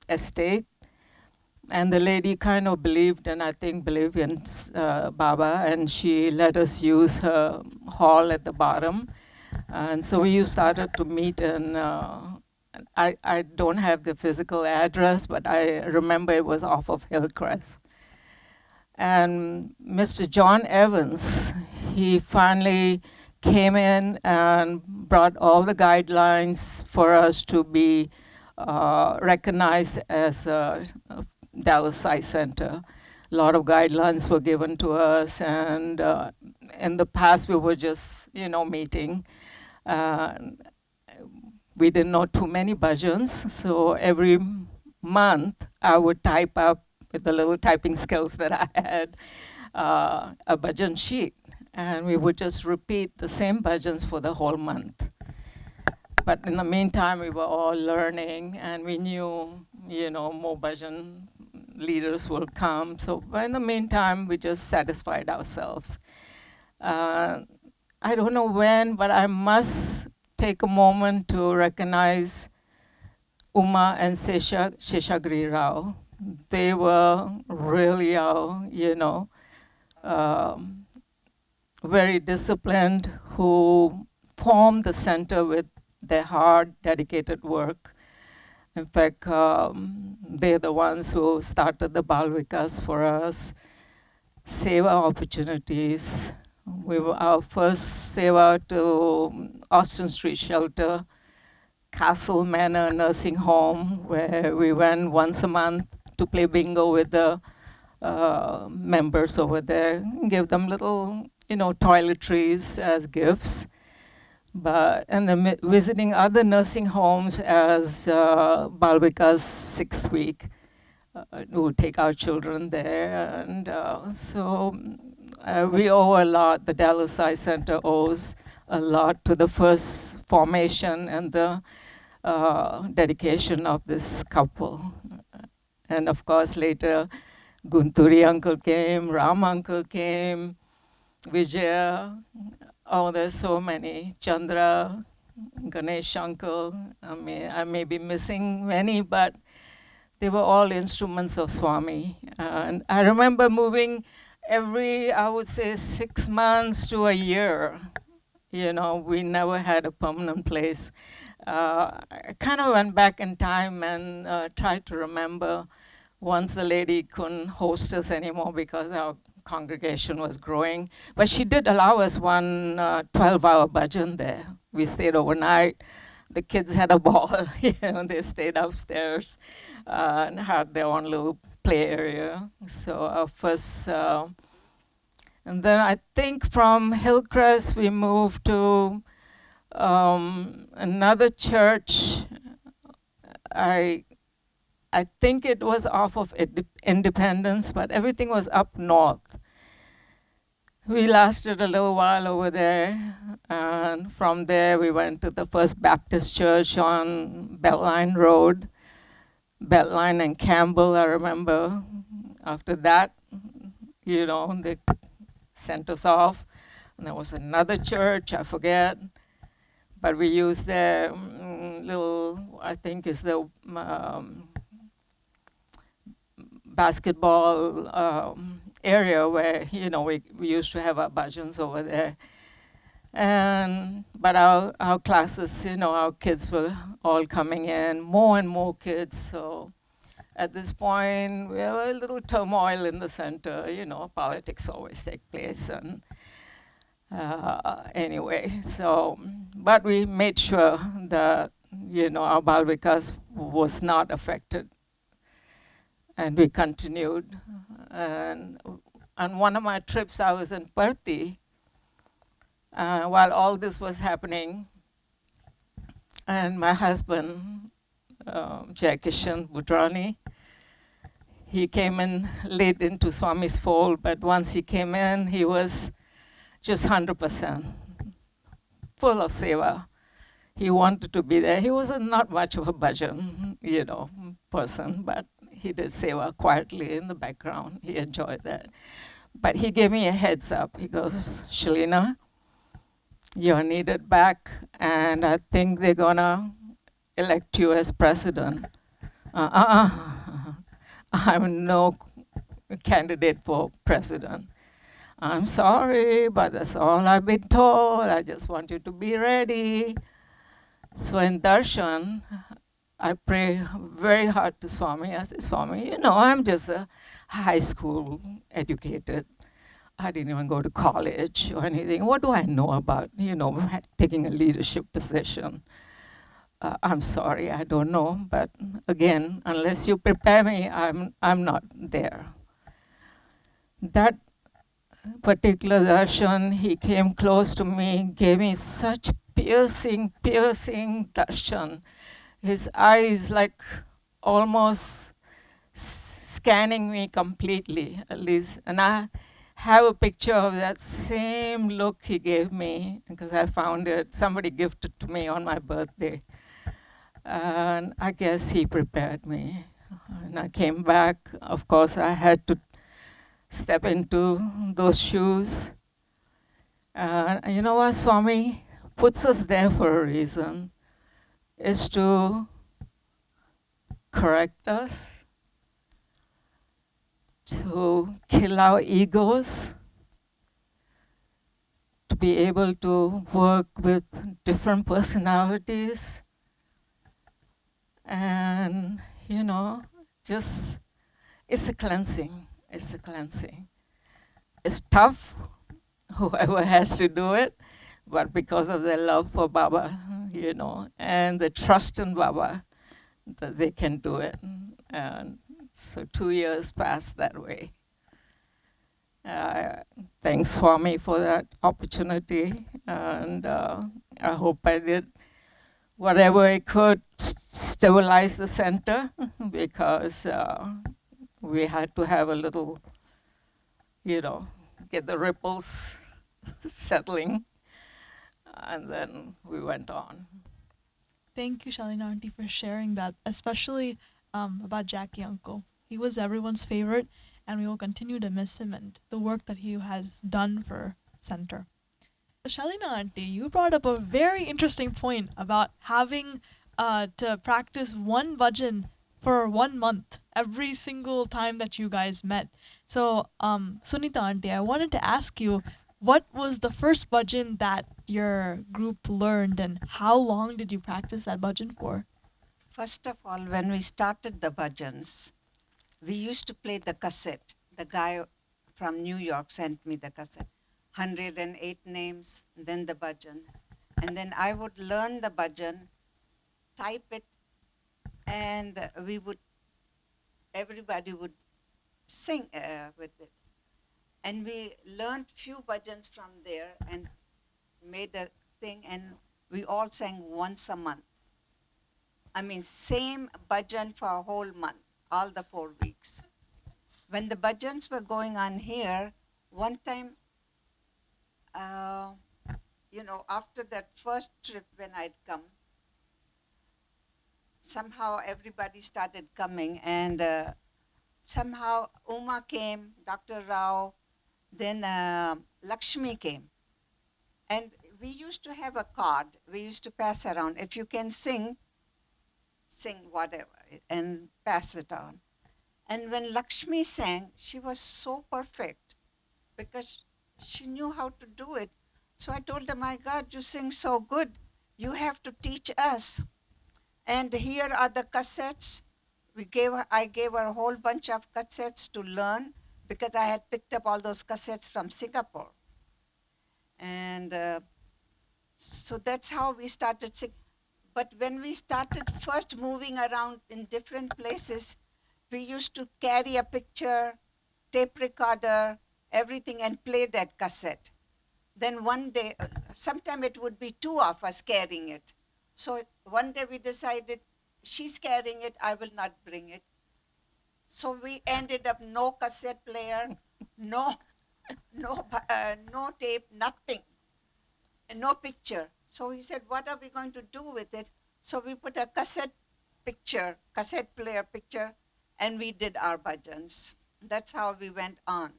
estate. And the lady kind of believed, and I think believed in Baba, and she let us use her hall at the bottom. And so we started to meet, and I don't have the physical address, but I remember it was off of Hillcrest. And Mr. John Evans, he finally came in and brought all the guidelines for us to be recognized as a Dallas Sai Center. A lot of guidelines were given to us, and in the past we were just, meeting. We didn't know too many bhajans, so every month I would type up with the little typing skills that I had, a bhajan sheet, and we would just repeat the same bhajans for the whole month. But in the meantime, we were all learning, and we knew, more bhajan leaders will come. So in the meantime, we just satisfied ourselves. I don't know when, but I must take a moment to recognize Uma and Sheshagri Rao. They were really, very disciplined, who formed the center with their hard, dedicated work. In fact, they're the ones who started the Bal Vikas for us, seva opportunities. We were our first seva to Austin Street Shelter, Castle Manor Nursing Home, where we went once a month to play bingo with the members over there, give them little, toiletries as gifts. And then visiting other nursing homes as Balvika's 6th week. We'll take our children there. And so we owe a lot. The Dallas Eye Center owes a lot to the first formation and the dedication of this couple. And of course, later, Gunturi uncle came, Ram uncle came, Vijaya. Oh, there's so many. Chandra, Ganesh uncle. I may be missing many, but they were all instruments of Swami. And I remember moving every, I would say, 6 months to a year. You know, we never had a permanent place. I kind of went back in time and tried to remember once the lady couldn't host us anymore because our congregation was growing. But she did allow us one 12-hour bhajan there. We stayed overnight. The kids had a ball. You know, they stayed upstairs and had their own little play area. So our first, and then I think from Hillcrest we moved to another church. I think it was off of Independence, but everything was up north. We lasted a little while over there, and from there we went to the First Baptist Church on Beltline Road, Beltline and Campbell, I remember. After that, you know, they sent us off, and there was another church, I forget, but we used their little, I think is the basketball area where, you know, we used to have our bhajans over there. But our classes, you know, our kids were all coming in, more and more kids. So at this point, we have a little turmoil in the center. You know, politics always take place. And anyway, so, but we made sure that, you know, our Bal Vikas was not affected. And we continued. And on one of my trips, I was in Parthi while all this was happening. And my husband, Shalina Budrani, he came in late into Swami's fold, but once he came in, he was just 100%, full of seva. He wanted to be there. He was not much of a bhajan, you know, person, but he did seva quietly in the background. He enjoyed that. But he gave me a heads up. He goes, Shalina, you're needed back, and I think they're gonna elect you as president. I'm no candidate for president. I'm sorry, but that's all I've been told. I just want you to be ready. So in darshan, I pray very hard to Swami. I say, Swami, you know, I'm just a high school educated. I didn't even go to college or anything. What do I know about, you know, taking a leadership position? I'm sorry, I don't know. But again, unless you prepare me, I'm not there. That particular darshan, he came close to me, gave me such piercing darshan. His eyes like almost scanning me completely, at least. And I have a picture of that same look he gave me because I found it, somebody gifted to me on my birthday. And I guess he prepared me. And I came back. Of course, I had to step into those shoes. You know what, Swami puts us there for a reason, is to correct us, to kill our egos, to be able to work with different personalities, and, you know, just, it's a cleansing. It's a cleansing. It's tough, whoever has to do it, but because of their love for Baba, you know, and the trust in Baba, that they can do it. And so 2 years passed that way. Thanks Swami for that opportunity, and I hope I did whatever I could stabilize the center because we had to have a little, you know, get the ripples settling. and then we went on. Thank you, Shalina Auntie, for sharing that, especially about Jackie Uncle. He was everyone's favorite, and we will continue to miss him and the work that he has done for Center. Shalina Auntie, you brought up a very interesting point about having to practice one bhajan for 1 month every single time that you guys met. So, Sunita Auntie, I wanted to ask you, what was the first bhajan that your group learned, and how long did you practice that bhajan for? First of all, when we started the bhajans, we used to play the cassette. The guy from New York sent me the cassette. 108 names, then the bhajan. And then I would learn the bhajan, type it, and everybody would sing with it. And we learned few bhajans from there and made a thing, and we all sang once a month. I mean, same bhajan for a whole month, all the 4 weeks. When the bhajans were going on here, one time, uh, after that first trip when I'd come, somehow everybody started coming, and somehow Uma came, Dr. Rao, then Lakshmi came. And we used to have a card we used to pass around. If you can sing, sing whatever, and pass it on. And when Lakshmi sang, she was so perfect because she knew how to do it. So I told her, my God, you sing so good. You have to teach us. And here are the cassettes. I gave her a whole bunch of cassettes to learn because I had picked up all those cassettes from Singapore. And so that's how we started singing. But when we started first moving around in different places, we used to carry a picture, tape recorder, everything, and play that cassette. Then one day, sometime it would be two of us carrying it. So one day we decided, she's carrying it, I will not bring it. So we ended up no cassette player, no tape, nothing, and no picture. So he said, what are we going to do with it? So we put a cassette player picture, and we did our bhajans. That's how we went on.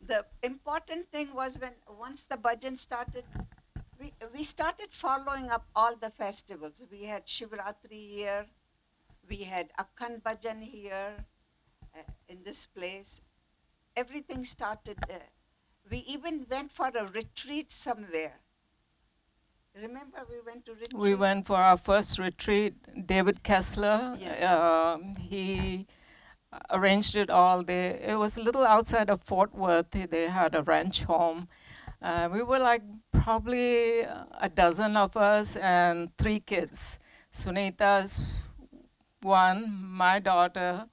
The important thing was once the bhajan started, we started following up all the festivals. We had Shivratri here, we had Akhand Bhajan here, in this place. Everything started. We even went for a retreat somewhere. Remember, we went to retreat? We went for our first retreat. David Kessler, Yeah. he arranged it all. It was a little outside of Fort Worth. They had a ranch home. We were like probably a dozen of us and 3 kids. Sunita's one, my daughter,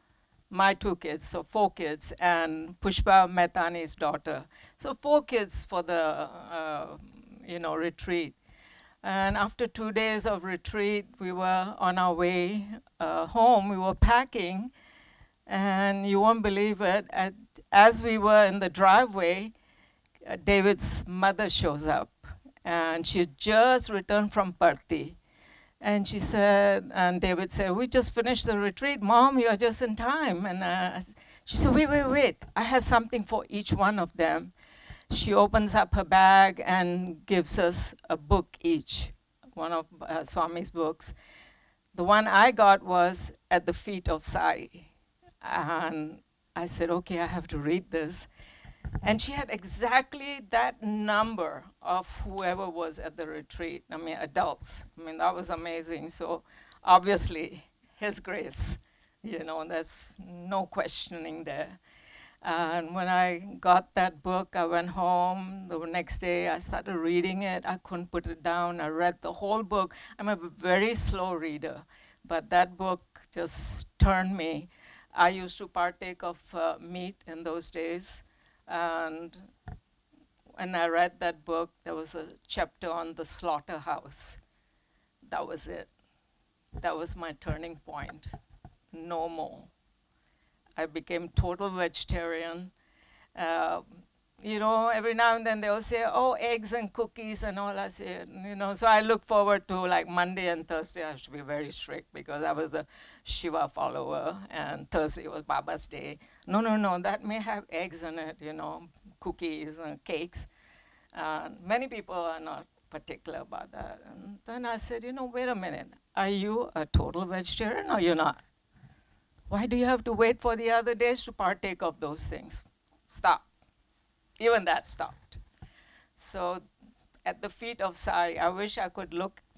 my 2 kids, so 4 kids, and Pushpa Mehtani's daughter. So 4 kids for the retreat. And after 2 days of retreat, we were on our way home. We were packing, and you won't believe it. As we were in the driveway, David's mother shows up, and she had just returned from Parthi. And she said, and David said, we just finished the retreat. Mom, you're just in time. And she said, wait, I have something for each one of them. She opens up her bag and gives us a book each, one of Swami's books. The one I got was At the Feet of Sai. And I said, okay, I have to read this. And she had exactly that number of whoever was at the retreat. I mean, adults. I mean, that was amazing. So obviously, His grace, there's no questioning there. And when I got that book, I went home. The next day, I started reading it. I couldn't put it down. I read the whole book. I'm a very slow reader, but that book just turned me. I used to partake of meat in those days. And when I read that book, there was a chapter on the slaughterhouse. That was it. That was my turning point. No more. I became total vegetarian. Uh, Every now and then they'll say, oh, eggs and cookies and all. I say, so I look forward to like Monday and Thursday. I have to be very strict because I was a Shiva follower and Thursday was Baba's day. No, no, no, that may have eggs in it, cookies and cakes. Many people are not particular about that. And then I said, wait a minute. Are you a total vegetarian or you're not? Why do you have to wait for the other days to partake of those things? Stop. Even that stopped. So at the feet of Sari, I wish I could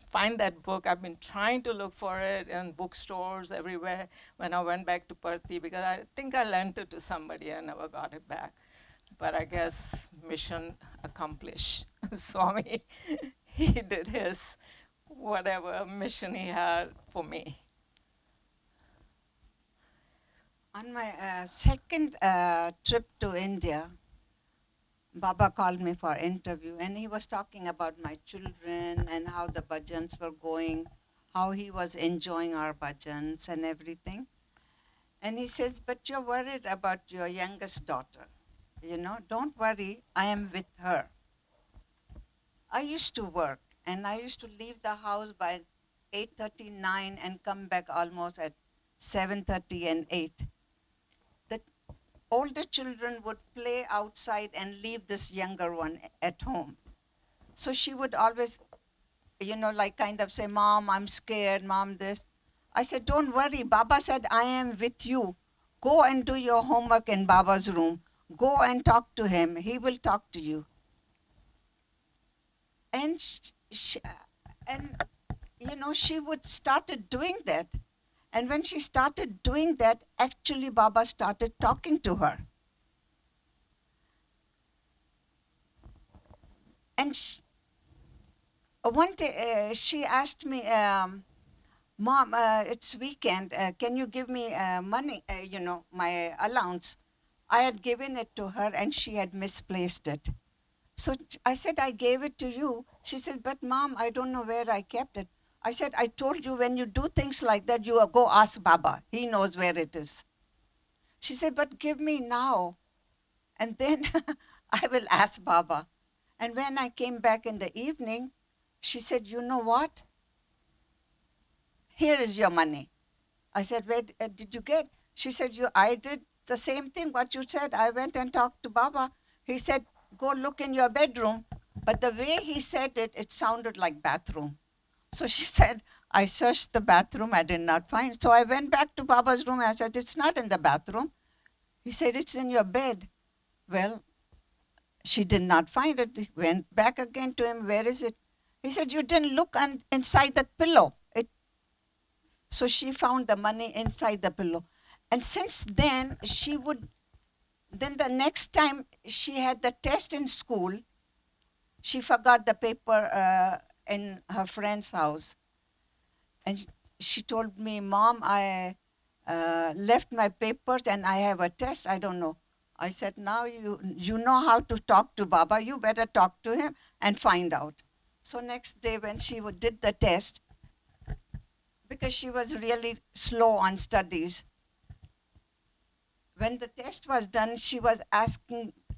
find that book. I've been trying to look for it in bookstores everywhere when I went back to Perthi because I think I lent it to somebody. I never got it back. But I guess mission accomplished. Swami, he did his whatever mission he had for me. On my second trip to India, Baba called me for interview, and he was talking about my children and how the bhajans were going, how he was enjoying our bhajans and everything. And he says, but you're worried about your youngest daughter. Don't worry, I am with her. I used to work, and I used to leave the house by 8:39 and come back almost at 7:30 and 8. The older children would play outside and leave this younger one at home. So she would always, like kind of say, Mom, I'm scared, Mom, this. I said, don't worry. Baba said, I am with you. Go and do your homework in Baba's room. Go and talk to him. He will talk to you. And and she would started doing that. And when she started doing that, actually Baba started talking to her. And one day she asked me, Mom, it's weekend. Can you give me money, my allowance? I had given it to her and she had misplaced it. So I said, I gave it to you. She said, but Mom, I don't know where I kept it. I said, I told you when you do things like that, you go ask Baba. He knows where it is. She said, but give me now. And then I will ask Baba. And when I came back in the evening, she said, you know what? Here is your money. I said, where did you get? She said, I did the same thing, what you said. I went and talked to Baba. He said, go look in your bedroom. But the way he said it, it sounded like bathroom. So she said, I searched the bathroom, I did not find. So I went back to Baba's room and I said, it's not in the bathroom. He said, it's in your bed. Well, she did not find it. Went back again to him, where is it? He said, you didn't look inside the pillow. So she found the money inside the pillow. And since then, then the next time she had the test in school, she forgot the paper in her friend's house. And she told me, Mom, I left my papers and I have a test. I don't know. I said, now you know how to talk to Baba. You better talk to him and find out. So next day when she did the test, because she was really slow on studies, when the test was done, she was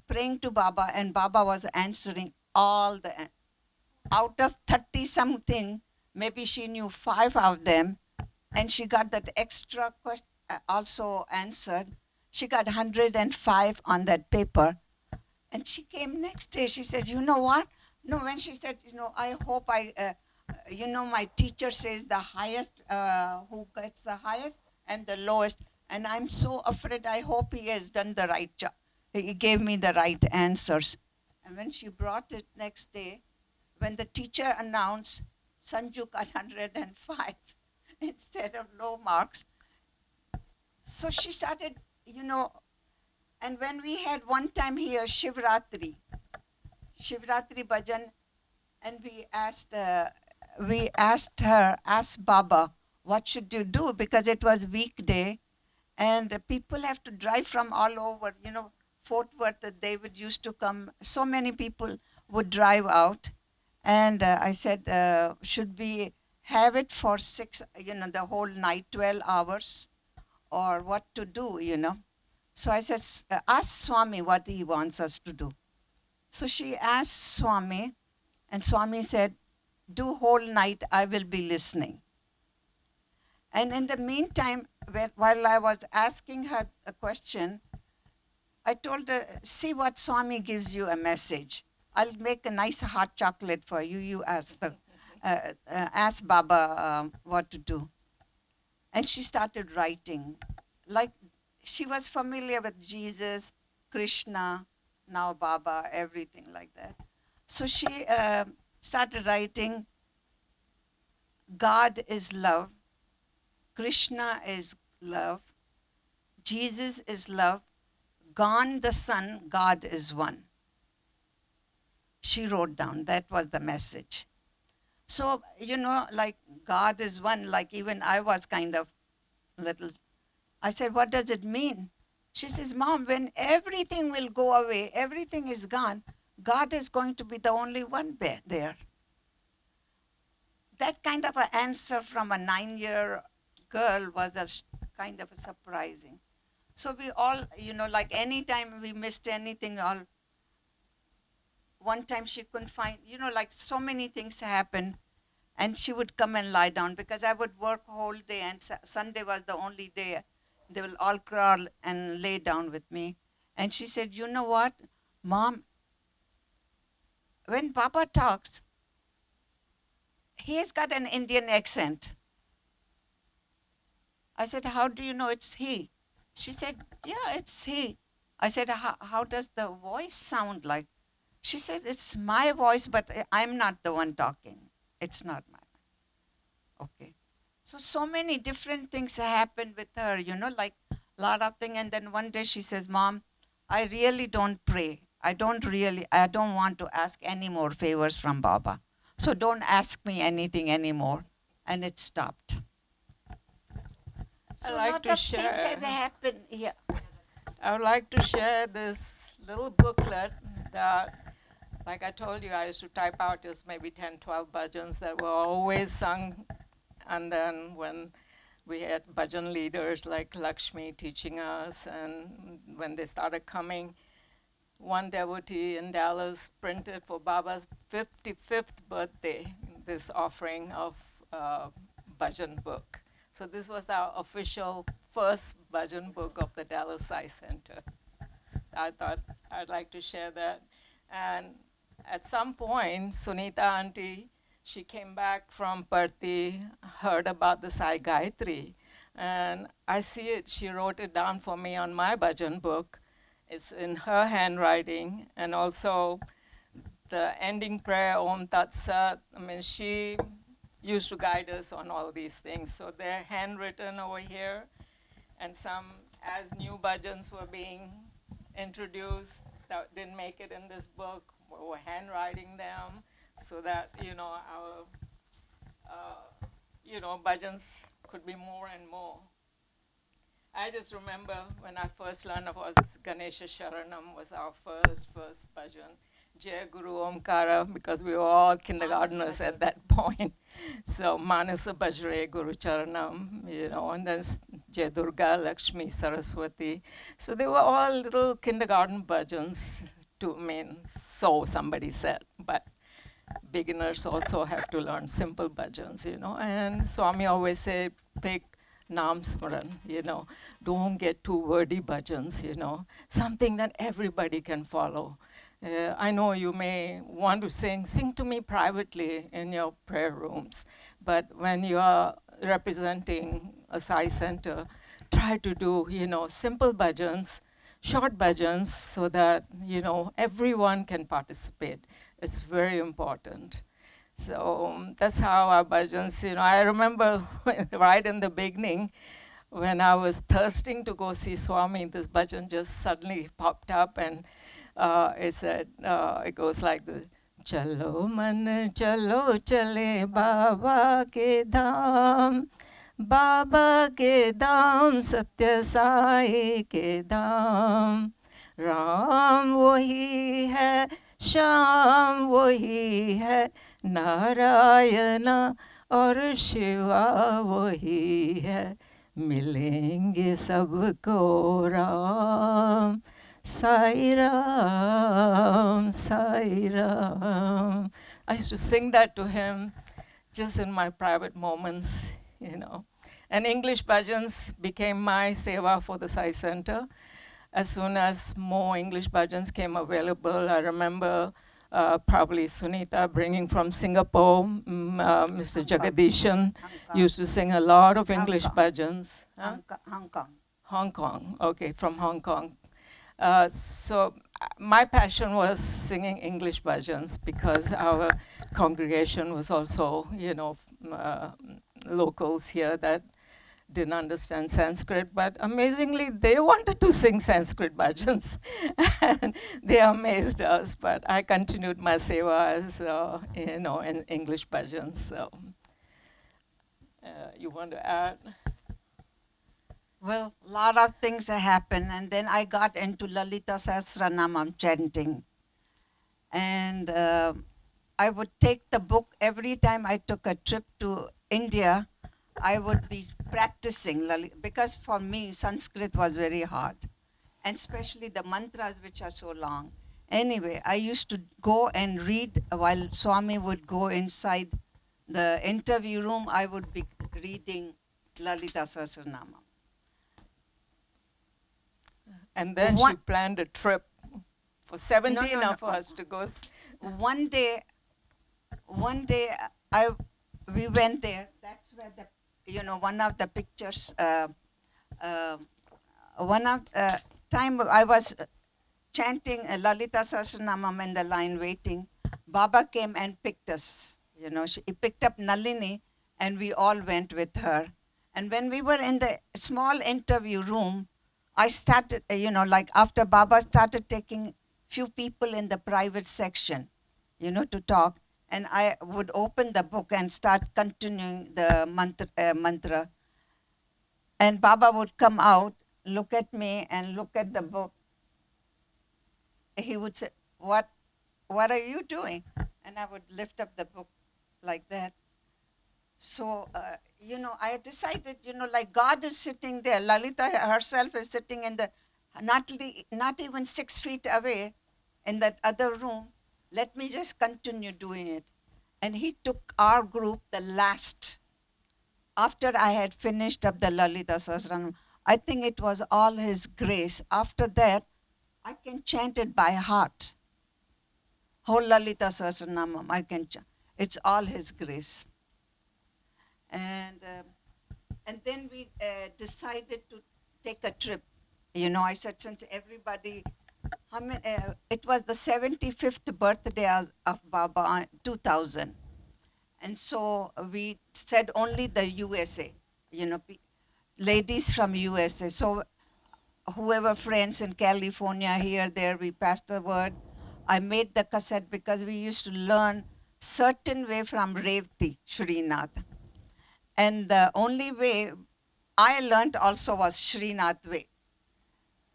praying to Baba, and Baba was answering all out of 30 something, maybe she knew 5 of them, and she got that extra question also answered. She got 105 on that paper. And she came next day, she said, you know what? No, when she said, I hope my teacher says the highest, who gets the highest and the lowest. And I'm so afraid, I hope he has done the right job. He gave me the right answers. And when she brought it next day, when the teacher announced Sanju got 105 instead of low marks, so she started, and when we had one time here, Shivratri bhajan, and we asked Baba, what should you do? Because it was weekday, and people have to drive from all over, Fort Worth, David used to come, so many people would drive out. And I said, should we have it for 6, the whole night, 12 hours, or what to do, So I said, ask Swami what he wants us to do. So she asked Swami, and Swami said, do whole night, I will be listening. And in the meantime, while I was asking her a question, I told her, see what Swami gives you a message. I'll make a nice hot chocolate for you. You ask Baba what to do. And she started writing. Like she was familiar with Jesus, Krishna, now Baba, everything like that. So she started writing, God is love, Krishna is love, Jesus is love, gone the sun, God is one. She wrote down, that was the message. So, like God is one, like even I was kind of little, I said, what does it mean? She says, Mom, when everything will go away, everything is gone, God is going to be the only one there. That kind of an answer from a 9-year girl was kind of a surprising. So we all, like anytime we missed anything, all one time she couldn't find, like so many things happened, and she would come and lie down because I would work whole day, and Sunday was the only day they will all crawl and lay down with me. And she said, you know what, Mom, when Papa talks, he's got an Indian accent. I said, how do you know it's he? She said, yeah, it's he. I said, how does the voice sound like? She said, it's my voice, but I'm not the one talking. It's not my. Okay. So many different things happened with her, like a lot of things. And then one day she says, Mom, I really don't pray. I don't want to ask any more favors from Baba. So don't ask me anything anymore. And it stopped. I So a like lot to of things share. have happened here. I would like to share this little booklet that, like I told you, I used to type out just maybe 10, 12 bhajans that were always sung. And then when we had bhajan leaders like Lakshmi teaching us, and when they started coming, one devotee in Dallas printed for Baba's 55th birthday this offering of bhajan book. So this was our official first bhajan book of the Dallas Sai Center. I thought I'd like to share that. And at some point, Sunitha auntie, she came back from Parthi, heard about the Sai Gayatri, and I see it, she wrote it down for me on my bhajan book. It's in her handwriting, and also the ending prayer, Om Tat Sat. I mean, she used to guide us on all these things. So they're handwritten over here, and some, as new bhajans were being introduced that didn't make it in this book, we're handwriting them so that, our, bhajans could be more and more. I just remember when I first learned of was Ganesha Sharanam was our first bhajan. Jai Guru Omkara, because we were all kindergartners at that point. So Manasa Bajre Guru Charanam, and then Jai Durga, Lakshmi, Saraswati. So they were all little kindergarten bhajans to mean, so somebody said. But beginners also have to learn simple bhajans, And Swami always said, pick Nam Smaran, don't get too wordy bhajans, something that everybody can follow. I know you may want to sing to me privately in your prayer rooms, but when you are representing a Sai center, try to do, simple bhajans, short bhajans, so that, everyone can participate. It's very important. So that's how our bhajans, I remember right in the beginning, when I was thirsting to go see Swami, this bhajan just suddenly popped up, and it said, it goes like this: Chalo man chalo chale Baba ke dham, Baba ke dham, Sathya Sai ke dham. Ram wahi hai, Sham wahi hai, Narayana और शिवा वही है, मिलेंगे सबको Ram, Sai Ram, Sai Ram. I used to sing that to him just in my private moments, you know. And English bhajans became my seva for the Sai Center. As soon as more English bhajans came available, I remember probably Sunitha bringing from Singapore, Mr. Hong Kong. Jagadishan Hong Kong. used to sing a lot of Hong English Kong. bhajans. Huh? Hong Kong. Hong Kong, okay, from Hong Kong. So my passion was singing English bhajans because our congregation was also, you know, locals here that didn't understand Sanskrit, but amazingly they wanted to sing Sanskrit bhajans, and they amazed us. But I continued my seva as, you know, in English bhajans. So you want to add? Well, a lot of things happened, and then I got into Lalita Sahasranamam chanting. And I would take the book every time I took a trip to India. I would be practicing Lalita, because for me, Sanskrit was very hard, and especially the mantras, which are so long. Anyway, I used to go and read while Swami would go inside the interview room. I would be reading Lalita Sahasranamam. And then she planned a trip for 17 No. of us to go. One day, I we went there. That's where the one of the pictures. Uh, one of time I was chanting Lalita Sahasranamam in the line waiting. Baba came and picked us. He picked up Nalini, and we all went with her. And when we were in the small interview room, I started, like after Baba started taking few people in the private section, to talk, and I would open the book and start continuing the mantra. And Baba would come out, look at me, and look at the book. He would say, "What are you doing?" And I would lift up the book like that. So, I decided, like God is sitting there. Lalita herself is sitting in the, not even 6 feet away in that other room. Let me just continue doing it. And he took our group the last, after I had finished up the Lalita Sahasranam. I think it was all his grace. After that, I can chant it by heart. Whole Lalita Sahasranamam, I can chant. It's all his grace. And then we decided to take a trip. I said, since everybody, it was the 75th birthday of Baba, 2000. And so we said only the USA, ladies from USA. So whoever friends in California, here, there, we passed the word. I made the cassette because we used to learn certain way from Revti, Srinath. And the only way I learned also was Srinath way.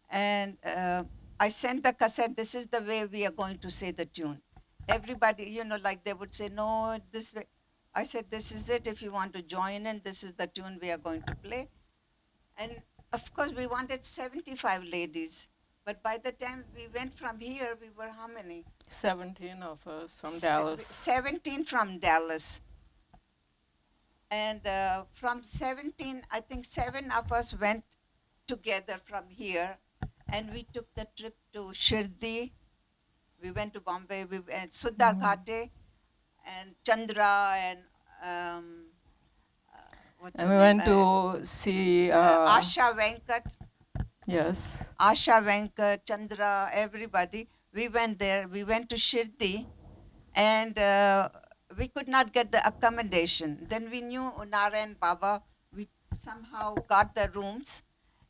And I sent the cassette, this is the way we are going to say the tune. Everybody, like they would say, no, this way. I said, this is it. If you want to join in, this is the tune we are going to play. And of course, we wanted 75 ladies. But by the time we went from here, we were how many? 17 of us from Dallas. 17 from Dallas. And from 17, I think 7 of us went together from here. And we took the trip to Shirdi. We went to Bombay. We went Sudha Ghate and Chandra and what's And her we name? went to see. Asha Venkat. Yes. Asha Venkat, Chandra, everybody. We went there. We went to Shirdi, and we could not get the accommodation. Then we knew Narayan Baba. We somehow got the rooms,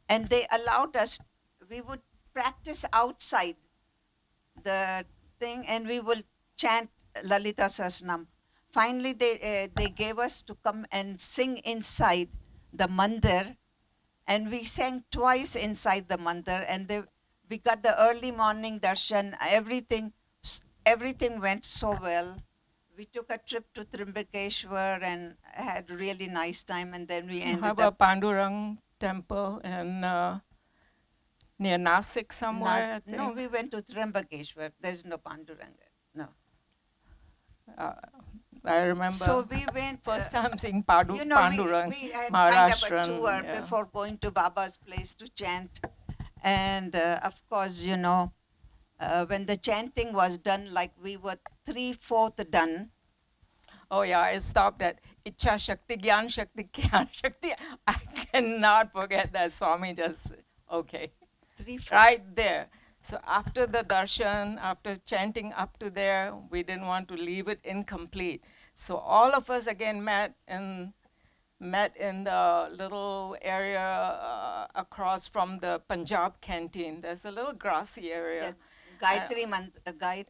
and they allowed us. We would practice outside the thing, and we will chant Lalita Sahasranam. Finally, they gave us to come and sing inside the mandir, and we sang twice inside the mandir, and we got the early morning darshan. Everything went so well. We took a trip to Trimbakeshwar and had a really nice time, and then we ended Have a up. Pandurang temple and Near Nasik somewhere, I No, think. we went to Trimbakeshwar. There's no Panduranga. No. Uh, I remember So we went, first time seeing Pandurang, we had kind of a Maharashtrian. tour Yeah. before going to Baba's place to chant. And of course, when the chanting was done, like we were 3/4 done. Oh yeah, I stopped at Icha Shakti, Gyan Shakti, Gyan Shakti. I cannot forget that Swami just, okay, 3/4. right there. So after the darshan, after chanting up to there, we didn't want to leave it incomplete. So all of us again met in the little area across from the Punjab canteen. There's a little grassy area. The Uh,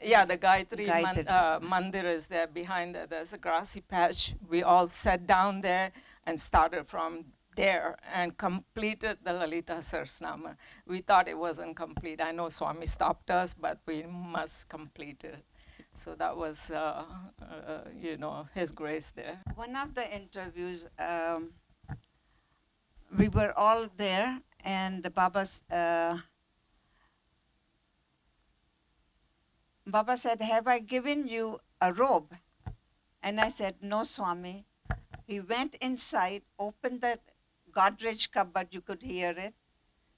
yeah, the Gayatri. Mandir is there behind there. There's a grassy patch. We all sat down there and started from there and completed the Lalita Sahasranama. We thought it wasn't complete. I know Swami stopped us, but we must complete it. So that was, his grace there. One of the interviews, we were all there, and Baba said, "Have I given you a robe?" And I said, "No, Swami." He went inside, opened the Godrej cupboard, you could hear it,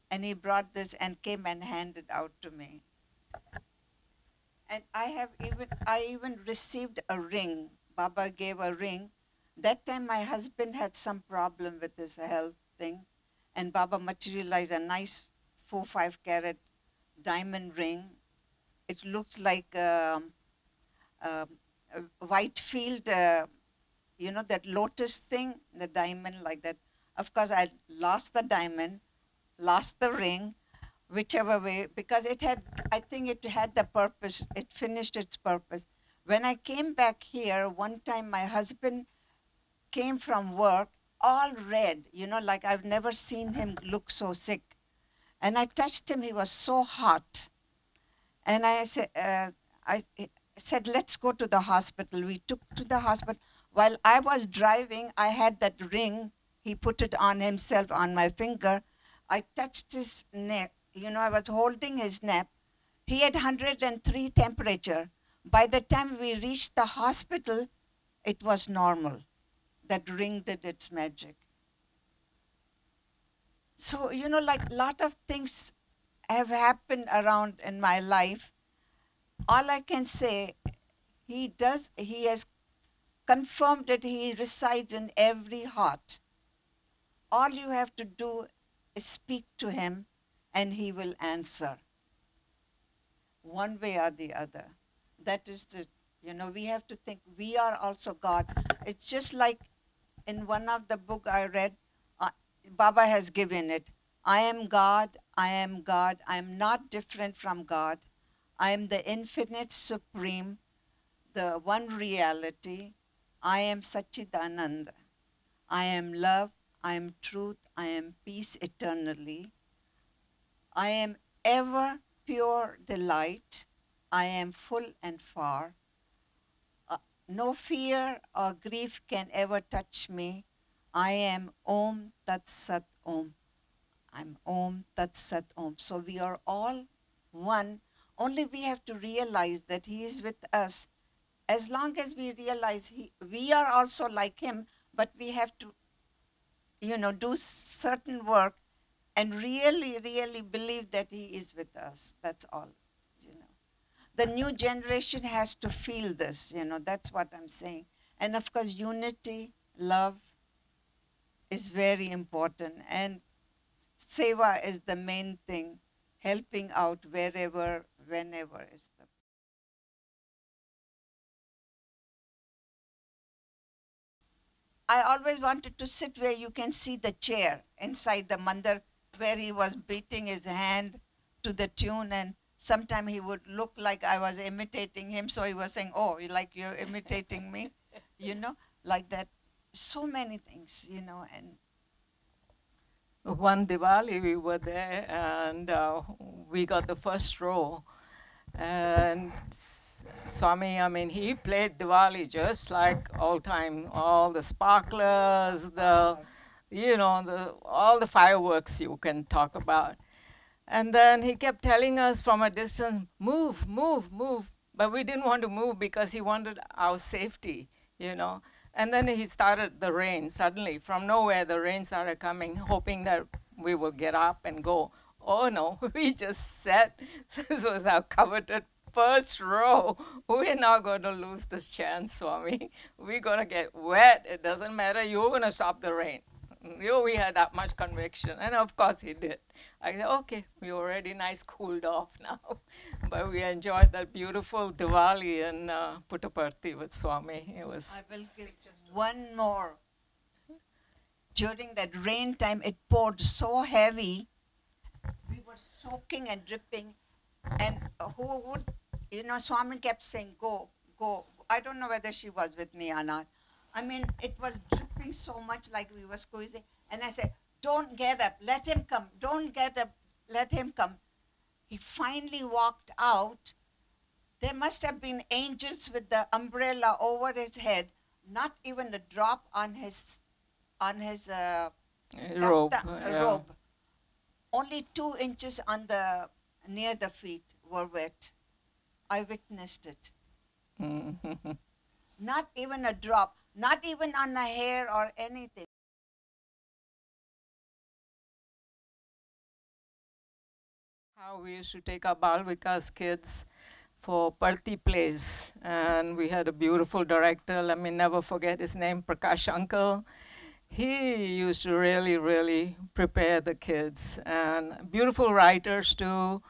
and he brought this and came and handed out to me. And I even received a ring. Baba gave a ring. That time my husband had some problem with his health thing, and Baba materialized a nice 4-5 carat diamond ring. It looked like a white field, that lotus thing, the diamond like that. Of course, I lost the diamond, lost the ring, whichever way, because I think it had the purpose, it finished its purpose. When I came back here, one time my husband came from work all red, like I've never seen him look so sick. And I touched him, he was so hot. And I said, let's go to the hospital. We took to the hospital. While I was driving, I had that ring. He put it on himself on my finger. I touched his neck. I was holding his neck. He had 103 temperature. By the time we reached the hospital, it was normal. That ring did its magic. So, like a lot of things have happened around in my life. All I can say, he has confirmed that he resides in every heart. All you have to do is speak to him and he will answer one way or the other. That is we have to think we are also God. It's just like in one of the book I read, Baba has given it. I am God, I am God, I am not different from God. I am the infinite supreme, the one reality. I am Satchidananda. I am love, I am truth, I am peace eternally. I am ever pure delight. I am full and far. No fear or grief can ever touch me. I am Om Tat Sat Om. I'm Om Tat Sat Om. So we are all one. Only we have to realize that He is with us. As long as we realize we are also like Him, but we have to, do certain work and really, really believe that He is with us. That's all. The new generation has to feel this. That's what I'm saying. And of course, unity, love is very important. And seva is the main thing, helping out wherever, whenever is the. I always wanted to sit where you can see the chair inside the mandir where he was beating his hand to the tune, and sometimes he would look like I was imitating him, so he was saying, "Oh, like you're imitating me," like that. So many things, and One Diwali, we were there and we got the first row. And Swami, I mean, he played Diwali just like all time, all the sparklers, all the fireworks you can talk about. And then he kept telling us from a distance, move, move, move. But we didn't want to move because he wanted our safety, you know. And then he started the rain. Suddenly, from nowhere, the rain started coming, hoping that we will get up and go. Oh no, we just sat. This was our coveted first row. We're not going to lose this chance, Swami. We're going to get wet. It doesn't matter. You're going to stop the rain. We had that much conviction. And of course he did. I said, okay, we already nice cooled off now. But we enjoyed that beautiful Diwali in Puttaparthi with Swami. It was. I will give just one more. During that rain time, it poured so heavy. We were soaking and dripping. And who would, Swami kept saying, go, go. I don't know whether she was with me or not. I mean, it was dripping so much like we were squeezing. And I said, don't get up, let him come. Don't get up, let him come. He finally walked out. There must have been angels with the umbrella over his head, not even a drop on his Robe. robe. Only 2 inches near the feet were wet. I witnessed it. Mhm. Not even a drop, not even on a hair or anything. How we used to take our Balvikas kids for Parthi plays. And we had a beautiful director, let me never forget his name, Prakash Uncle. He used to really, really prepare the kids. And beautiful writers too.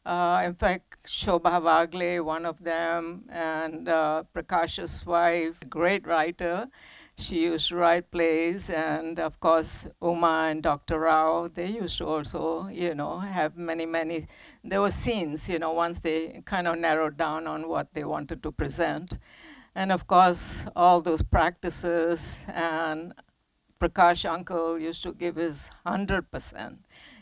In fact, Shobha Vagle, one of them, and Prakash's wife, great writer. She used to write plays, and of course, Uma and Dr. Rao, they used to also, have many, many, there were scenes, once they kind of narrowed down on what they wanted to present. And of course, all those practices, and Prakash Uncle used to give his 100%.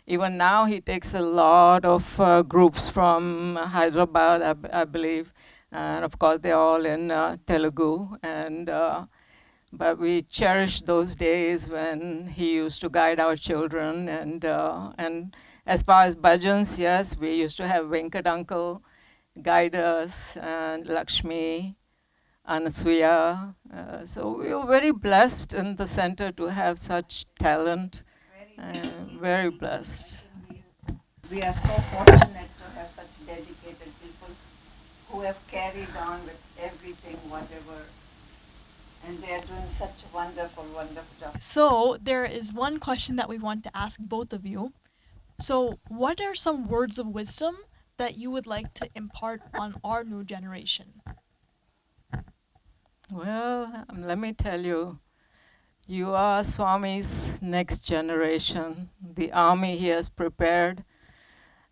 Even now, he takes a lot of groups from Hyderabad, I believe, and of course, they're all in Telugu. But we cherish those days when he used to guide our children. And as far as bhajans, yes, we used to have Venkat Uncle guide us, and Lakshmi, Anasuya. So we were very blessed in the center to have such talent. Very blessed. We are so fortunate to have such dedicated people who have carried on with everything, whatever. And they are doing such wonderful, wonderful job. So, there is one question that we want to ask both of you. So, what are some words of wisdom that you would like to impart on our new generation? Well, let me tell you, you are Swami's next generation, the army he has prepared,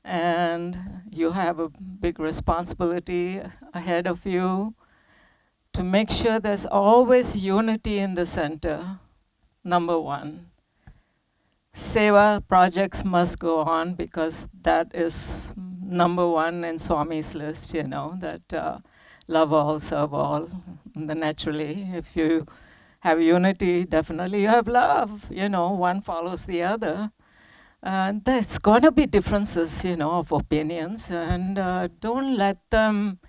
and you have a big responsibility ahead of you to make sure there's always unity in the center, number one. Seva projects must go on because that is number one in Swami's list, that love all, serve all. And then naturally, if you have unity, definitely you have love, one follows the other. And there's going to be differences, of opinions, and don't let them,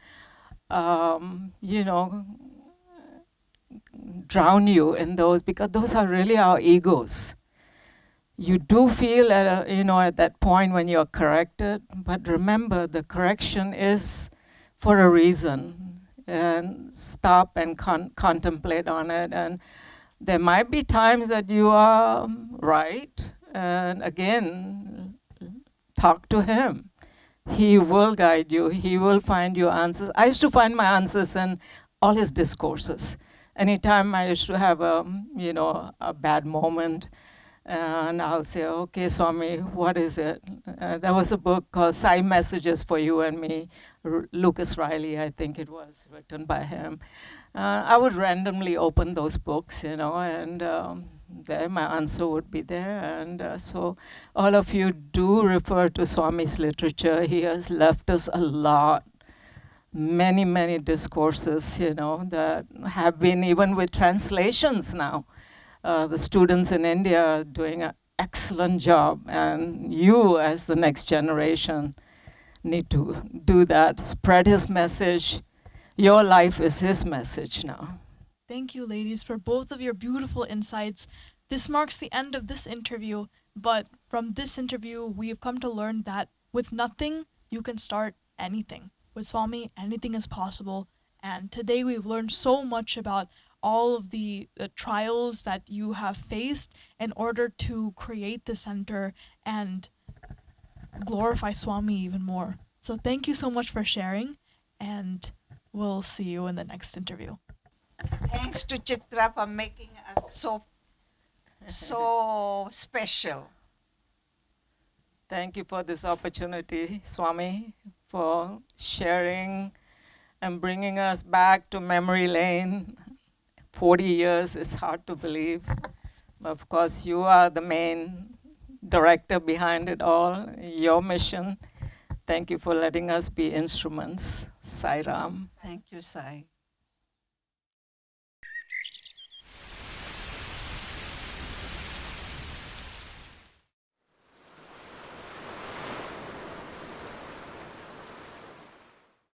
drown you in those, because those are really our egos. You do feel at that point when you're corrected, but remember the correction is for a reason, and stop and contemplate on it. And there might be times that you are right, and again, talk to him. He will guide you. He will find you answers. I used to find my answers in all his discourses. Anytime I used to have a bad moment, and I'll say, okay, Swami, what is it? There was a book called Sai Messages for You and Me, Lucas Riley, I think it was, written by him. I would randomly open those books, and there my answer would be there. And so all of you do refer to Swami's literature. He has left us a lot, many, many discourses, that have been even with translations now. The students in India are doing an excellent job, and you, as the next generation, need to do that. Spread his message. Your life is his message now. Thank you, ladies, for both of your beautiful insights. This marks the end of this interview, but from this interview, we have come to learn that with nothing, you can start anything. With Swami, anything is possible. And today we've learned so much about all of the trials that you have faced in order to create the center and glorify Swami even more. So thank you so much for sharing, and we'll see you in the next interview. Thanks to Chitra for making us so special. Thank you for this opportunity, Swami, for sharing and bringing us back to memory lane. 40 years is hard to believe. But of course, you are the main director behind it all, your mission. Thank you for letting us be instruments. Sai Ram. Thank you, Sai.